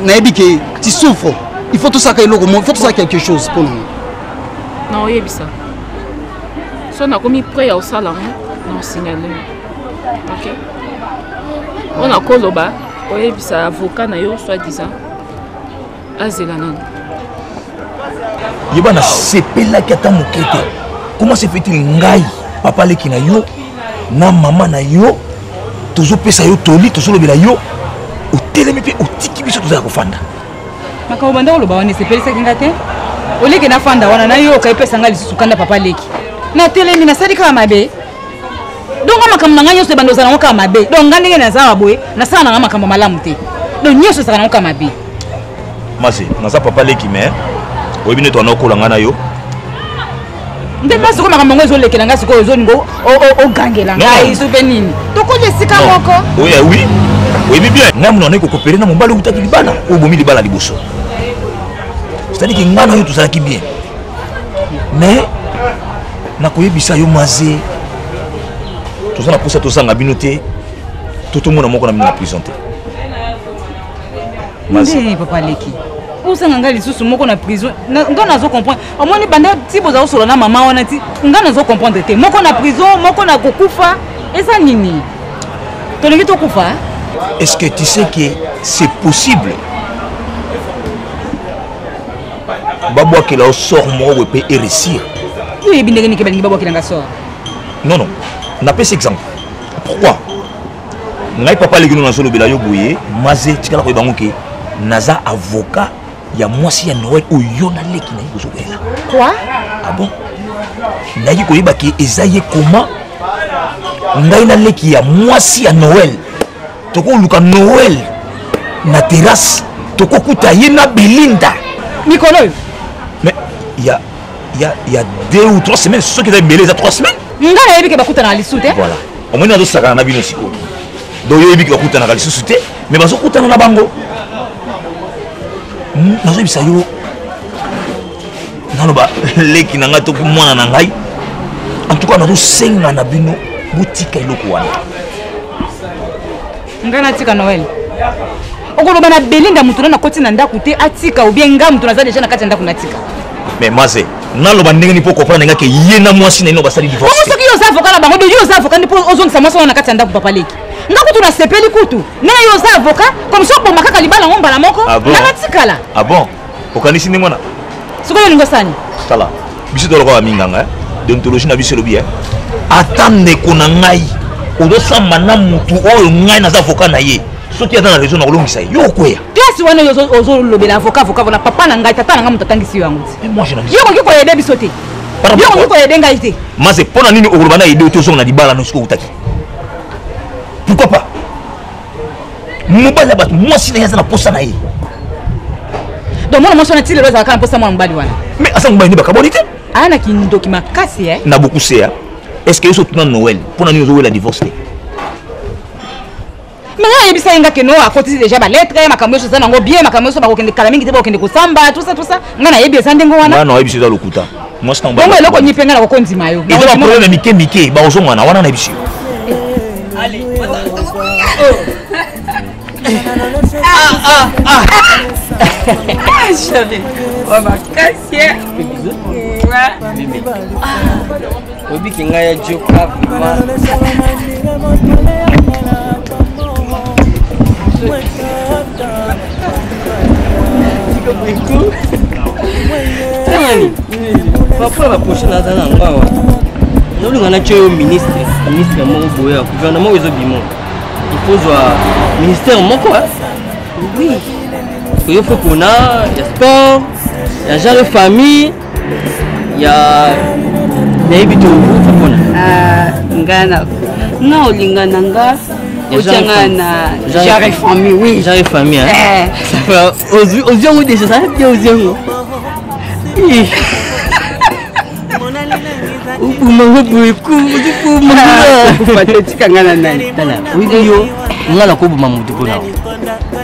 S4: na ebi que tu souffres il faut tout ça il faut tout ça quelque chose pour nous
S9: non yebi ça so na komi prêt au salon non signaler OK on a koloba oyebisa avocat na yo soit disant azela nana
S3: yeba na sepelaki ata moke te comment se fait-il ngai papa leki na yo na mama na yo tozopesa yo toli tozolobela yo otelemi mpe otiki biso tozala kofanda
S8: makambo banda koloba wana esepelisaki nga te oleki nafanda wana na yo okaipesa nga lisusu kanda papa leki natelemi nasali kaka mabe donc makambo na ngai nyonso ebanda ozala nango kaka mabe donc nga ndenge naza maboye nasala nanga makambo malamu te donc nyonso ezala nango kaka mabe
S3: masi naza papa leki me oyebi nde twana okola ngai na yo
S8: nde mpa sikoyo makambo yango ezolekela ngai sikoyo ozoningo ogangela ngai so mpe nini tokoli esika moko
S3: oui oyebi bien ngai mona nai kokopere na mobali okutaki libala obomi libala liboso c'est-à-dire ke ngai na yo tozalaki bien mais nakoyebisa yo maze Tout ça pour ça, tout ça, ngabinoté. Tout le monde a mon prison.
S8: Ndi papa leki. Usanga lisusu moko na prison. Nga nazo comprendre. Omoni banda ti boza osolo na mama wana ti. Nga nazo comprendre te. Moko na prison, moko na kokufa. Eza nini? Tolingi to kufa?
S3: Est-ce que tu sais que c'est possible? Babou qui la sort moi ou peut réussir.
S8: Oui, bindegi ni ke balingi babou qui la sort.
S3: Non. N'a pas cet exemple. Pourquoi? Ngai papa leki na solo bela yo boye, maze tikala ko bango ke naza avocat ya mwasi ya Noël ou yona leki na yibo zobela.
S8: Quoi?
S3: Ah bon? Nayi ko yiba ke ezaye comment? Ngai na leki ya mwasi ya Noël. Toko luka Noël na terrasse. Toko kuta yena Belinda.
S8: Mikolo.
S3: Mais il y a 2 ou 3 semaines, ceux qui ont belé ça 3 semaines.
S8: Nga na yebi ke bakuta na lisusu te.
S3: Voilà. Au moins na do saka na bino siko. Donc yebi ke bakuta na lisusu te, mais bazo kuta na bango. Nazo bisa yo. Nalo ba leki na ngato ku mwana na ngai. En tout cas na do senga na bino butika iloko wana.
S8: Nga na tika Noël. Okoloba na Belinda mutu na koti na ndaku te atika ou bien nga mutu na za déjà na kati ndaku na tika.
S3: Mais maze, naloba ndenge ni po comprendre nga ke yena mwasi na ino basali divorce.
S8: Comment soki yo za avocat na bango, yo za avocat ndipo ozongi sa mwasi na kati ndaku papa leki. Nga kutu na sepeli kutu. Na yo za avocat comme ça pour makaka libala ngomba la moko. Na tikala.
S3: Ah bon? Okanisi ni mwana?
S8: Soko yo ngosani.
S3: Sala. Biso doloko wa minganga, déontologie na biso lobi Attendre kona ngai. Odo samba na mutu oyo ngai na za avocat na ye. Soki ata na raison na kolongisa yo kweya.
S8: Place wana yo ozo lobela avocat na papa na ngai tata na ngai mutatangisi yango.
S3: Mais moi je n'ai
S8: yo ko yede biso te. Yo ko yede ngai te.
S3: Maze pona nini okoloba na yede oto na dibala no siko utaki. Pourquoi pas? Mobali abatu mwasi na yaza na posa na ye.
S8: Donc moi na tile loza kana posa mwa mbali wana.
S3: Mais asa mbali ni bakaboni te.
S8: Ana kindoki makasi
S3: na beaucoup c'est. Est-ce que yo surtout na Noël pona nini ozo la divorce te?
S8: Mais là, il y a des gens qui déjà des lettres, makambo chose nango bien, makambo so bakokende kala mingi te bakokende kosamba, tout ça. Ngana yebi esa ndengo wana.
S3: Ngana yebi sida lokuta. Moi c'est en bas.
S8: Bongo eloko nyipenga na kokondima yo.
S3: Il y a un problème mike ba ozo mwana wana na yebi.
S6: Allez, chérie. On va casser.
S10: Obi kinga ya joka. Papa la prochaine à Zana Ngawa. Nous lui avons ministre mon boya, gouvernement ils ont il faut jouer ministère mon quoi. Oui. Il faut qu'on a, il y a sport, il y a genre de famille, il y a n'habite au
S11: Ngana. Non, lingana Ojangana, j'arrive famille, oui.
S10: J'arrive famille, hein. Ça fait aux yeux déjà, ça fait bien aux yeux. Oui. Pour manger pour le coup, pour manger.
S11: Pour patati kangana nani.
S10: Oui, yo. Nga la ko buma mutu kona.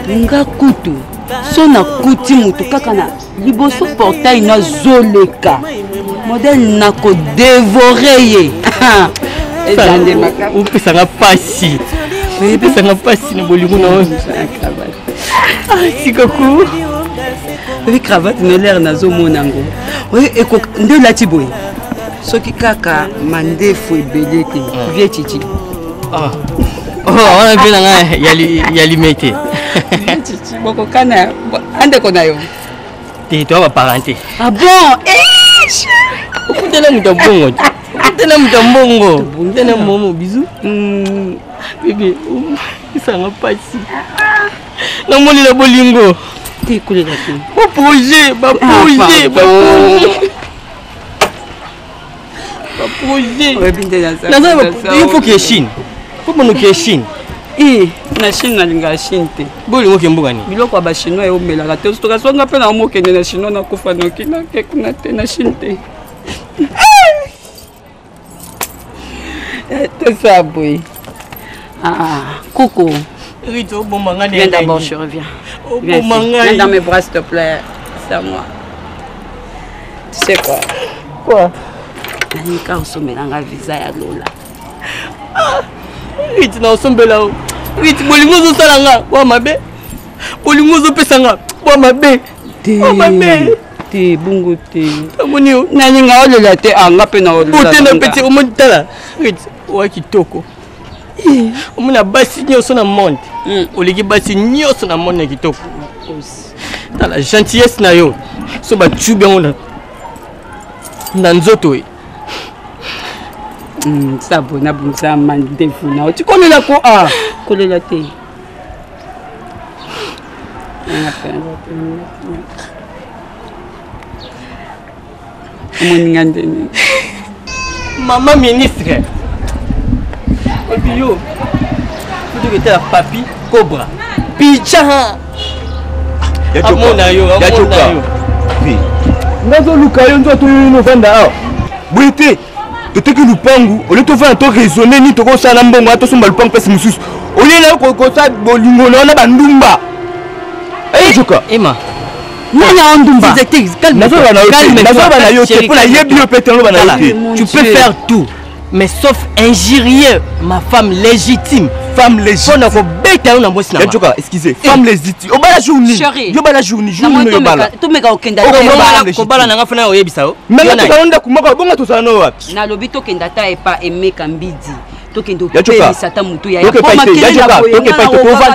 S11: Nga kutu. So na kuti mutu kaka na liboso portail na zoleka. Modèle na ko dévorer ye.
S10: Ezande maka. Upesanga pasi. Upesanga pasi na bolingo na cravate. Ah, sikoku.
S11: Oui, cravate no l'air na zo monango. Oui, eko nde lati boy. Soki kaka mandefu ebele te. Vie chichi.
S10: Ah. Oh, on a vu là il y a limité.
S11: Chichi boko kana ande kona yo.
S10: Ti to ba parenté.
S11: Ah bon?
S10: Ukutela mutambongo. Ukutela mutambongo. Tena momo bisou. Bébé, ça n'a pas si. Non moni la bolingo.
S11: Ti kule la ti.
S10: Ba projet, ba projet, ba projet. Ba projet.
S11: Ouais, binde na ça.
S10: Il faut qu'il y ait Chine. Comment nous qu'il y ait Chine?
S11: Na Chine na linga Chine te.
S10: Bolingo kembuka ni.
S11: Biloko ba chinois o melaka te. Stoka songa pe na mokende na chinois na kufa no kina ke kuna te na Chine te. Tout ça boy. Ah, coucou.
S10: Rito bon manga
S11: Viens d'abord, je reviens. Viens dans mes bras s'il te plaît. C'est à moi. Tu sais quoi?
S10: Quoi?
S11: Nanika osomelanga visa ya Lola.
S10: Rite na osombela o. Rite bolingo zo salanga wa mabe. Bolingo zo pesanga wa mabe. Wa mabe.
S12: Te bungu te.
S10: Amoni o.
S12: Nani nga olela te anga pe na olela.
S10: Bote na petit o montala. Rite wa kitoko. Omona basi nyonso na monde. Oleki basi nyonso na monde na kitoko. Dans la gentillesse na yo. So ba tube on na nzoto.
S12: Sabo na bunza mandefu na tu kolela ko a kolela te.
S10: Maman ministre. Et puis yo, tu devais être papi cobra. Picha. Amona yo, amona yo.
S7: Oui. Ngazo lukayo nzoto yo no vanda. Bwete. Toteki lupangu, ole to va to raisonner ni to ko sala mbongo ato somba lupangu pesi mususu. Ole na ko sa bolingo na bandumba. Eh joka.
S10: Emma.
S12: Nanya ondumba.
S10: Calme. Tu peux faire tout, mais sauf injurier ma femme légitime.
S7: Femme légitime. Excusez, femme légitime. Au bas la journée. Yo bas la journée. Journée yo bas.
S12: Tu me ga okenda.
S10: Ko bala na ngafana oyebisa o.
S7: Même to kalonda kumaka bonga to sana wapi.
S12: Na lobi to kenda ta e pa emeka mbidi. To kendo
S7: pe
S12: sata mutu ya.
S7: Toke pa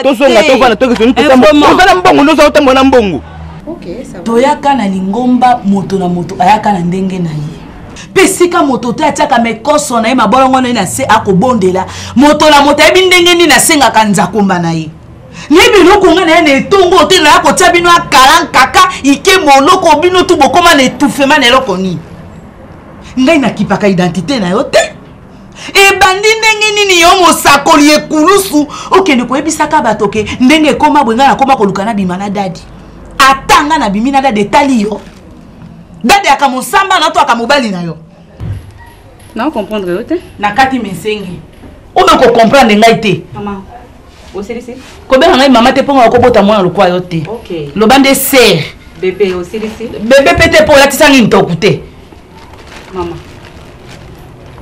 S7: to songa to vana to ke soni to tambo. To na mbongo no sa tambo na mbongo.
S5: OK, ça va. Toyaka na lingomba moto na moto ayaka na ndenge na ye. Pesika moto te ataka mekoso na ye mabolongo na se akobondela moto na moto ebi ndenge ni na senga kanza komba na ye ni biloko nga na ye na etongo te na ko tia bino akala kaka ike moloko bino tu bokoma na etouffement na eloko ni ngai na kipaka identité na yo te e bandi ndenge nini yo mosakoli ekulusu okende koyebisaka bato ke ndenge ekoma bwenga na koma koluka na bima na dadi atanga na bimi na dadi etali yo dade akamosamba na to akamobali na yo
S12: na comprendre yo te
S5: na kati mesengi obe ko comprendre ngai te
S12: mama oselisi
S5: ko be ngai mama te ponga ko bota mwana lokwa yo te
S12: OK
S5: lobande ser
S12: bébé oselisi
S5: bébé pete po latisa ngi ntoku te
S12: mama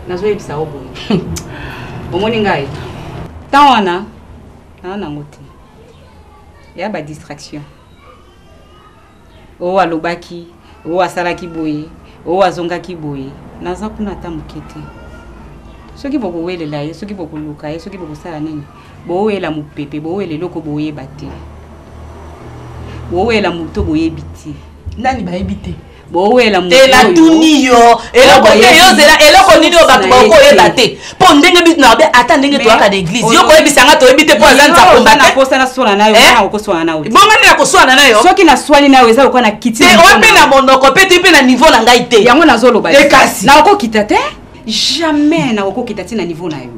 S12: nazo yebisa obo omoni ngai tawana na ngoti ya ba distraction o alobaki o asalaki boye o azongaki boye naza kuna ata mokete soki bokowelela ye soki bokoluka ye soki bokosala nini bowela mopepe bowela eloko boyeba te bowela moto boyebi te
S5: nani bayebi te
S12: bowela moto
S5: la tuni yo eloko te yo zela eloko nini o bato bakoyeba te po ndenge bitu na be ata ndenge toyaka d'église yo koyebisanga toyebi te po azanza komba te
S12: nakosa naswana nayo na okoswana nayo
S5: bonga na koswana nayo
S12: soki naswani nayo eza lokola na kiti
S5: te ope na monoko pe te pe na niveau na ngai te
S12: yango nazoloba
S5: ekasi
S12: na okokita te jamais na okokita te na niveau na yo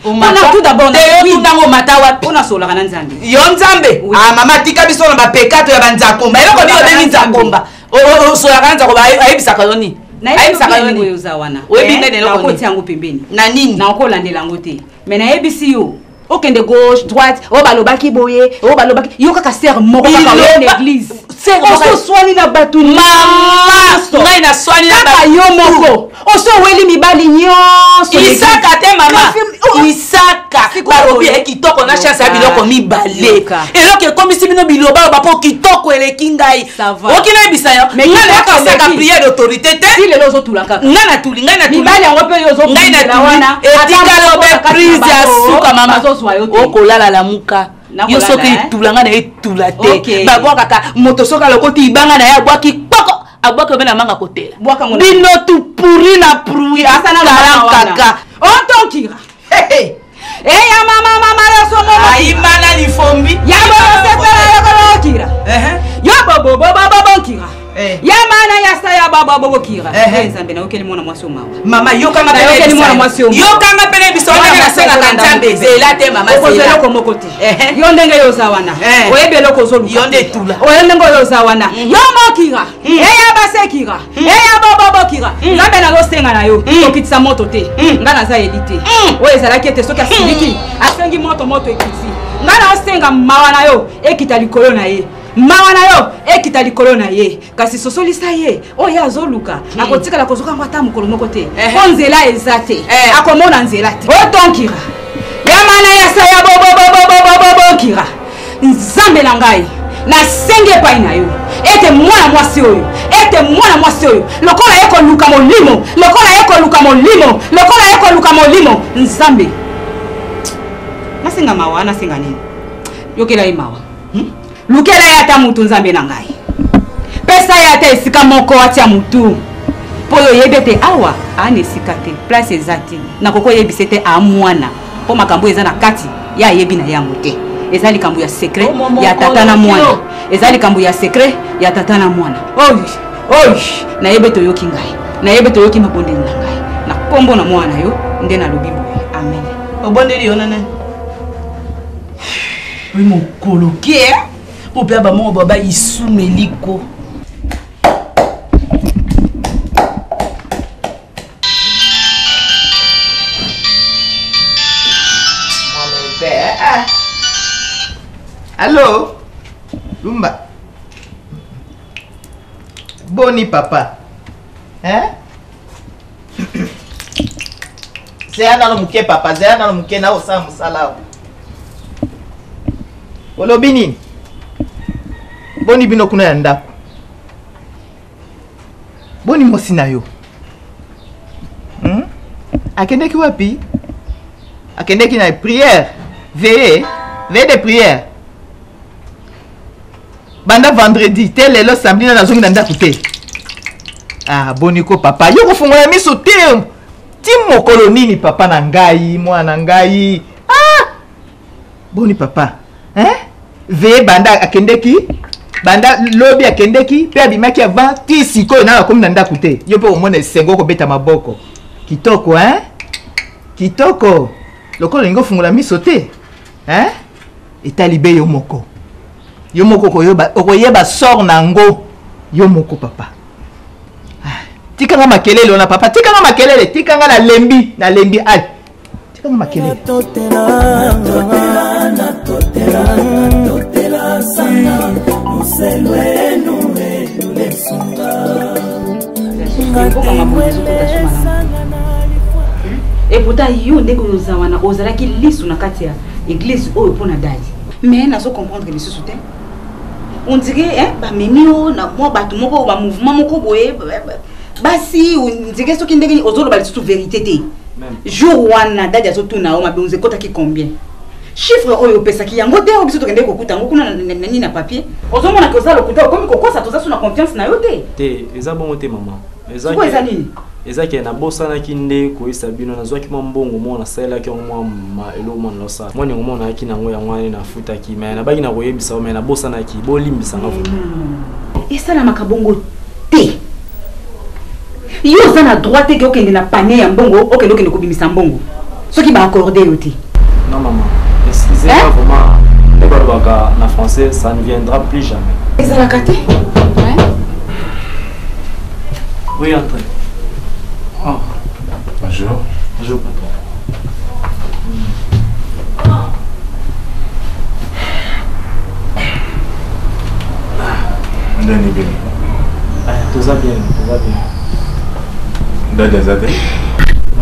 S5: on a tout d'abord
S12: oui
S5: nango mata wapi
S12: ona solaka na nzambe
S5: yo nzambe ah mama tika biso na ba pekato ya banzakomba eloko ni obengi nzakomba o solaka nzakomba ayebisaka yo ni ayebisaka yo ni
S12: ozawana
S5: oyebi ndene eloko
S12: okoti yango pembeni
S5: na nini
S12: na okolandela yango te mais nayebisi yo okende gauche droite o balobaki boye o balobaki yo kaka ser moko kaka yo na église oso swani na bato
S5: mama ngai na swani na
S12: kaka yo moko oso weli mibali nyonso
S5: isaka te mama isaka balobi ekitoko na chance ya biloko mibale eloko ekomisi bino biloba bapo kitoko eleki ngai okina yebisa yo ngai nakasaka priere d'autorité te
S12: lelo ozotula kaka
S5: ngai natuli ngai natuli
S12: mibali yango mpe yo
S5: ngai natuli etikala obe prise ya suka mama okolala lamuka yo soki etulanga na etula te babwakaka moto soki alokoti ibanga na ye abwaki kpoko abwaki obe na manga kotela bino tupuri na prui asanankaka
S12: ontonkira eya mama
S5: ayimana lifombi
S12: yabosepelayokolookira yobobobobobonkira yamana yasa ya baba bobokira nzambe na okeli mwana mwasi omawa
S5: mama yokanga pele
S12: mwana mwasi omawa
S5: yokanga pele biso na senga nzambe zela te mama
S12: zela ko mokote yo ndenge yo zawana oyebelo ko zoluka
S5: yo ndetula
S12: oyo ndenge yo zawana yo mokira eya basekira eya bobokira nzambe na losenga na yo okitisa moto te ngana za edite oyo ezalaki ete soki asiliki asengi moto ekiti ngana osenga mawa na yo ekita likolo na ye
S5: mawa na yo ekita likolo na ye kasi sosolisa ye oyo azoluka akotikala kozoka ngo ata mokolo moko te po nzela eza te akomona nzela te otonkira yamana yasa ya bobobobobobobokira nzambe na ngai nasengi epai na yo ete mwana mwasi oyo lokola ye koluka molimo lokola ye koluka molimo nzambe nasenga mawa nasenga nini yokela ye mawa lukela ye ata mutu nzambe na ngai pesa ye ata esika moko atia mutu po yo yebe te awa ana esika te place eza te nakoko yebise te amwana po makambo eza na kati ya yebi na yango te eza likambo ya secret ya tata na mwana eza likambo ya secret ya tata na mwana oy na yebe to yoki ngai na yebe to yoki mabondeli na ngai na kombo na mwana yo nde na lobi boye amen obondeli yo nana
S13: oui mon coloqué pour pia ba mo baba isumeliko
S14: Allô Lumba. Boni papa. Hein? C'est un homme qui est papa, c'est un homme qui est là au sein de Musala. Olobini. Boni bino kuna yanda. Boni mosina yo. Akende ki wapi? Akende ki na prière. Veillez de prière. Banda vendredi, tel est le samedi na zongi na ndako te. Ah, boniko papa, yo kofungola miso te. Ti mokolo nini papa na ngai, mwana ngai. Ah! Boni papa, hein? Ve banda akendeki, banda lobi akendeki, pe abimaki avant ti siko na komi na ndako te. Yo pe omona sengo ko beta maboko. Kitoko, hein? Kitoko. Lokolo ngo fungola miso te. Hein? Etalibe yo moko. Yo moko koyeba sort nango yo moko papa. Tikanga makelele na papa, tikanga makelele, tikanga na lembi ai. Tikanga makelele. Totela sana muselwenu lesunga.
S5: Et pourtant yo ndeko yozawana ozalaki lisu na kati ya église oyo pona dadi. Mais nazo comprendre que les sous-soutien on dirait ba memio na moi ba tout moko ba mouvement moko boye basi on dirait ce qui ndenge ozolo ba tout vérité té jour wana dadi azo tuna o mabe unze kota ki combien chiffre oyo pesa ki yango te obiso to kende ko kuta ngo kuna nani na papier ozomona que ozalo kuta comme ko kosa toza suna confiance na yo te
S15: eza bon te maman
S5: eza nini
S15: ezaki na bosana kinde ko isabino na zwaki mbongo mona sala ki mwa ma elo mona losa moni ngomona ki nango ya mwana na futa ki mais na baki na koyebisa o mais na bosana ki bolimbisa ngafo
S5: esala makabongo te yo za na droite ke okende na panier ya mbongo okende ko bimisa mbongo soki ba accorder yo te
S15: non maman excusez-moi vraiment le baka na français ça ne viendra plus jamais
S5: ezala kate
S15: oui entrez.
S7: Oh. Bonjour.
S15: Bonjour, patron.
S7: Ndani bien.
S15: Tout ça bien.
S7: Ndani zate.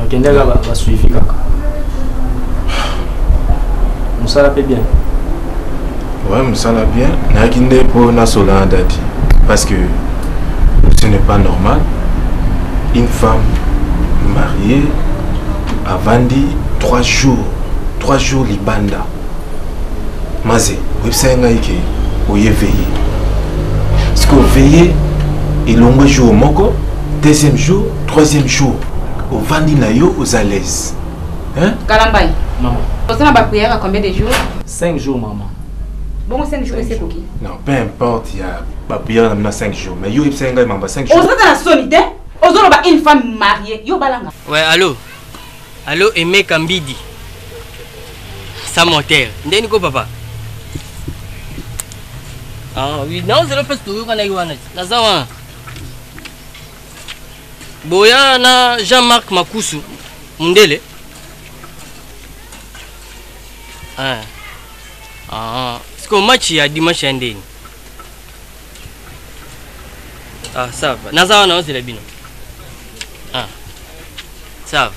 S15: Kende ba suivi kaka. Musala pe bien.
S7: Ouais, musala bien. Na kinde po na sola dati parce que ce n'est pas normal. Une femme mariée a vendu 3 jours libanda. Mazé, vous savez que vous y veillez. Parce que vous veillez, et l'on jour moko, deuxième jour, troisième jour, vous vendez na yo aux à l'aise. Hein?
S5: Kalambay.
S15: Maman.
S5: Vous avez ma prière à combien de jours?
S15: 5 jours, maman.
S5: Bon, 5 jours, c'est pour qui?
S7: Non, peu importe, il y a ma prière à 5 jours. Mais vous savez que 5 jours.
S5: Vous êtes dans la solité? Ozoloba une femme mariée, yo balanga.
S10: Ouais, allô. Allô, Aimé Kambidi. Ça monteur. Ndeni ko papa. Ah oui, non, c'est le parce que vous connaissez Wana. Nazawa. Boya na Jean-Marc Makusu. Mundele. Ah. Ah, c'est que match ya dimanche ndeni. Ah, ça va. Naza na ozela bino. Ah. Ça va.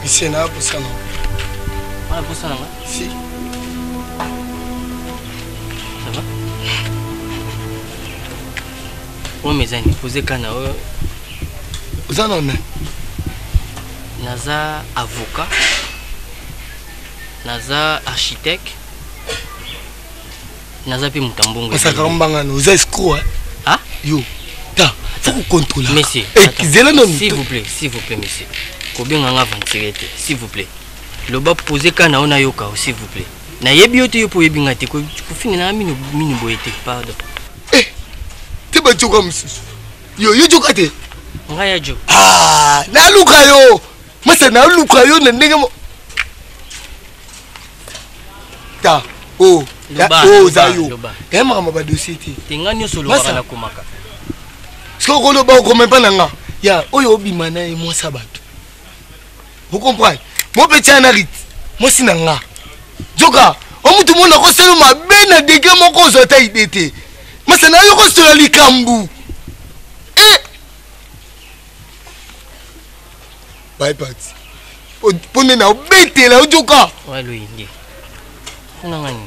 S16: C'est là pour ça.
S10: Ah, pour ça, non?
S16: Si.
S10: Ça va? Oh, mes amis, posez quand
S16: vous en avez?
S10: Naza avocat. Naza architecte. Naza pe mutambongo.
S16: Ça caramba, vous êtes escroc, hein?
S10: Ah?
S16: Yo. Ta, faut contrôler.
S10: Monsieur.
S16: S'il
S10: vous plaît, monsieur. Kobenganga ventirete, s'il vous plaît. Le bas posé kana ona yoka, s'il vous plaît. Na yebi yote yo po yebinga te ko fini na mini boyete, pardon.
S16: Eh, te ba joka mususu. Yo joka te.
S10: Ngaya jo.
S16: Ah, na luka yo. Masa na luka yo na ndenge mo. Ta, oh, zayo. Eh mama ba dossier te.
S10: Tengani solo bana komaka.
S16: Soko lo ba ko même pas nanga. Ya, oyo obimana e mo sabato. Vous comprenez? Mon petit anarit, moi si nanga. Joka, on mutu mona ko selo ma bena dege mon ko zota idete. Masa na yo ko selo likambu. Bye party. Pone na bete la Joka.
S10: Ouais lo indi. Nangani.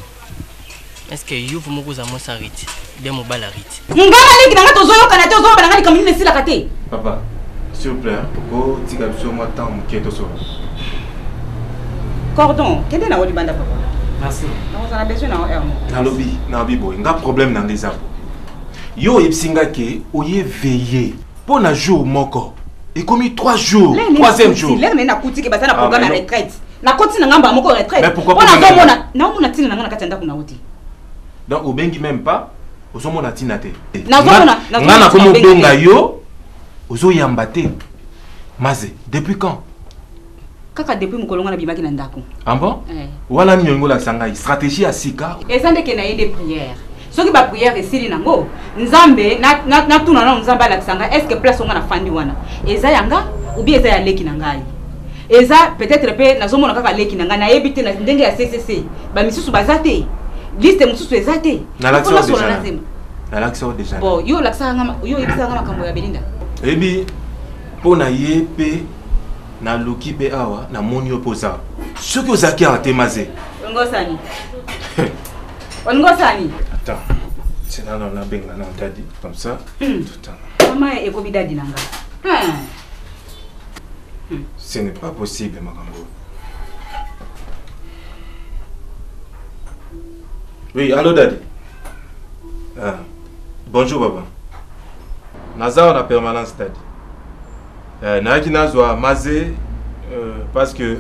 S10: Est-ce que you pour mo za mo sariti? Bien mo balariti.
S8: Ngala leki nanga tozoyo kana te ozoyo bana kamini nesila kate.
S7: Papa, s'il vous plaît, pourquoi tu as besoin de temps qui est au sol?
S12: Cordon, qu'est-ce que tu as besoin de papa?
S7: Merci.
S12: On a besoin d'un
S7: lobby, il y a un problème dans les arbres. Yo epsinga ke oye veillé pour un jour moko. Et comme 3 jours, 3e jour.
S12: Là mais na kuti ke basa na programme de retraite. Na koti na ngamba moko retraite.
S7: Mais pourquoi
S12: pas? Na mona tina na ngana katenda kuna oti.
S7: Donc obengi même pas, ozomona tina te.
S12: Na
S7: komo donga yo. Ozo yambate. Maze, depuis quand?
S12: Kaka depuis mukolonga na bimaki na ndako.
S7: Ah bon? Wala ni nyongo la sangai, stratégie à sika.
S12: Ezande ke na yende prière. Soki ba prière esili nango, nzambe na tuna na nzamba la kisanga, est-ce que place onga na fandi wana? Eza yanga ou bien eza ya leki na ngai? Eza peut-être pe nazomona kaka leki na ngai na yebite na ndenge ya CCC. Ba misusu bazate. Liste mususu ezate.
S7: Na l'accès déjà.
S12: Bon, yo l'accès ngama, yo yebisa ngama makambo ya Belinda.
S7: Ebi pona yepe na loki pe awa na moni oposa. Ce que Zaki a témazé.
S12: Ngosani. Ngosani.
S7: Attends. C'est là on a bien là on t'a dit comme ça tout le temps.
S12: Maman est kobida dinanga.
S7: Ce n'est pas possible makambo. Oui, allô daddy. Ah. Bonjour papa. Naza on a permanence daddy. Naaki nazwa maze parce que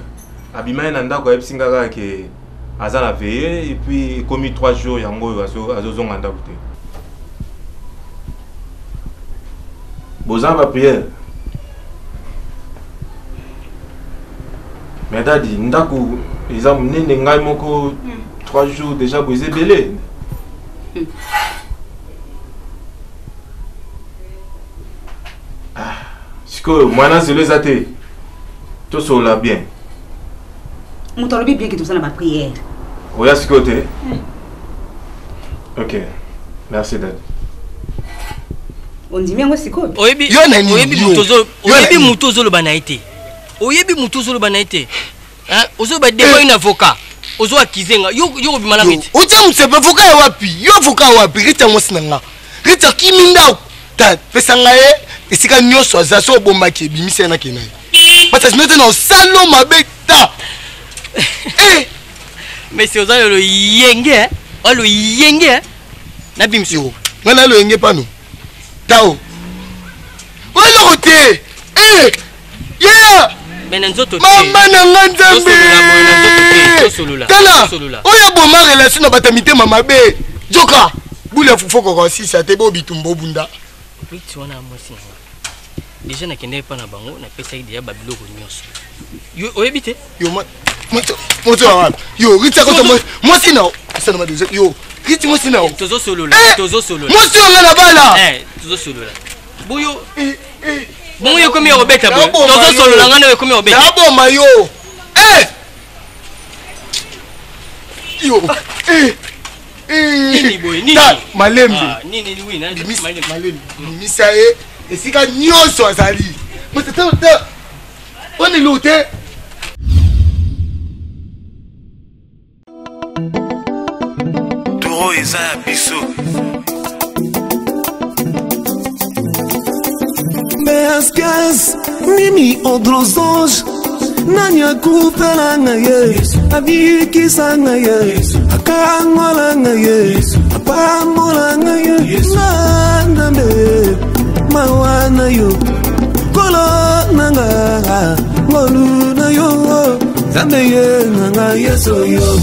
S7: abima nanda ko epsinga ke azana veillé et puis commis 3 jours yango azozonga nda buté. Bozan va prière. Mais daddy ndako ils nene ngai moko 3 jours déjà brisé belé. Que moi je les athées tout cela bien
S12: mon tolobi bien que tout ça na ma prière
S7: oui à ce côté ok merci dad
S12: on dit bien aussi quoi
S10: oyebi mutozo lo banaité oyebi mutozo lo banaité hein ozo ba débat une avocat ozo akizenga yo bimala vite
S16: o tsa msepe avocat wapi yo avocat wapi rita mosinanga rita kiminda ta pesanga esika nyonso azaso bombaki ebimisi na kenai parce que maintenant salo mabeta
S10: mais c'est ozalo lo yenge alo yenge na bimisi
S16: ngana lo yenge pano tao wala kote yeah
S10: mais nzoto
S16: mama na nganzambe tala oya boma relation na batamite mama be joka bula fufoko ko sisa te bo bitumbo bunda
S10: tu wana mosi déjà na kende pa na bango na pesa idea babiloko nyonso yo oyebite
S16: yo moto yo rita ko mo sina sana ma yo Riti moi sina.
S10: Tozo solo là. Tozo solo.
S16: Moi si on a la bala.
S10: Tozo solo là. Boyo. Bon yo comme yo beta boyo. Tozo solo là ngana yo comme yo beta.
S16: Na bomba yo. Yo.
S10: Nini boy, nini?
S16: Malembe.
S10: Nini oui, na
S16: malembe. Misae, esika nyonso azali. Moi c'est on est l'hôtel.
S2: Toro eza ya biso.
S17: Measkas, mimi odrosange. Nani akupela ngaye, abikisa ngaye, akangola ngaye, apamola ngaye, nandambe, mawana yo, kolo nanga, ngolu na yo, zambe ye nanga yeso yo.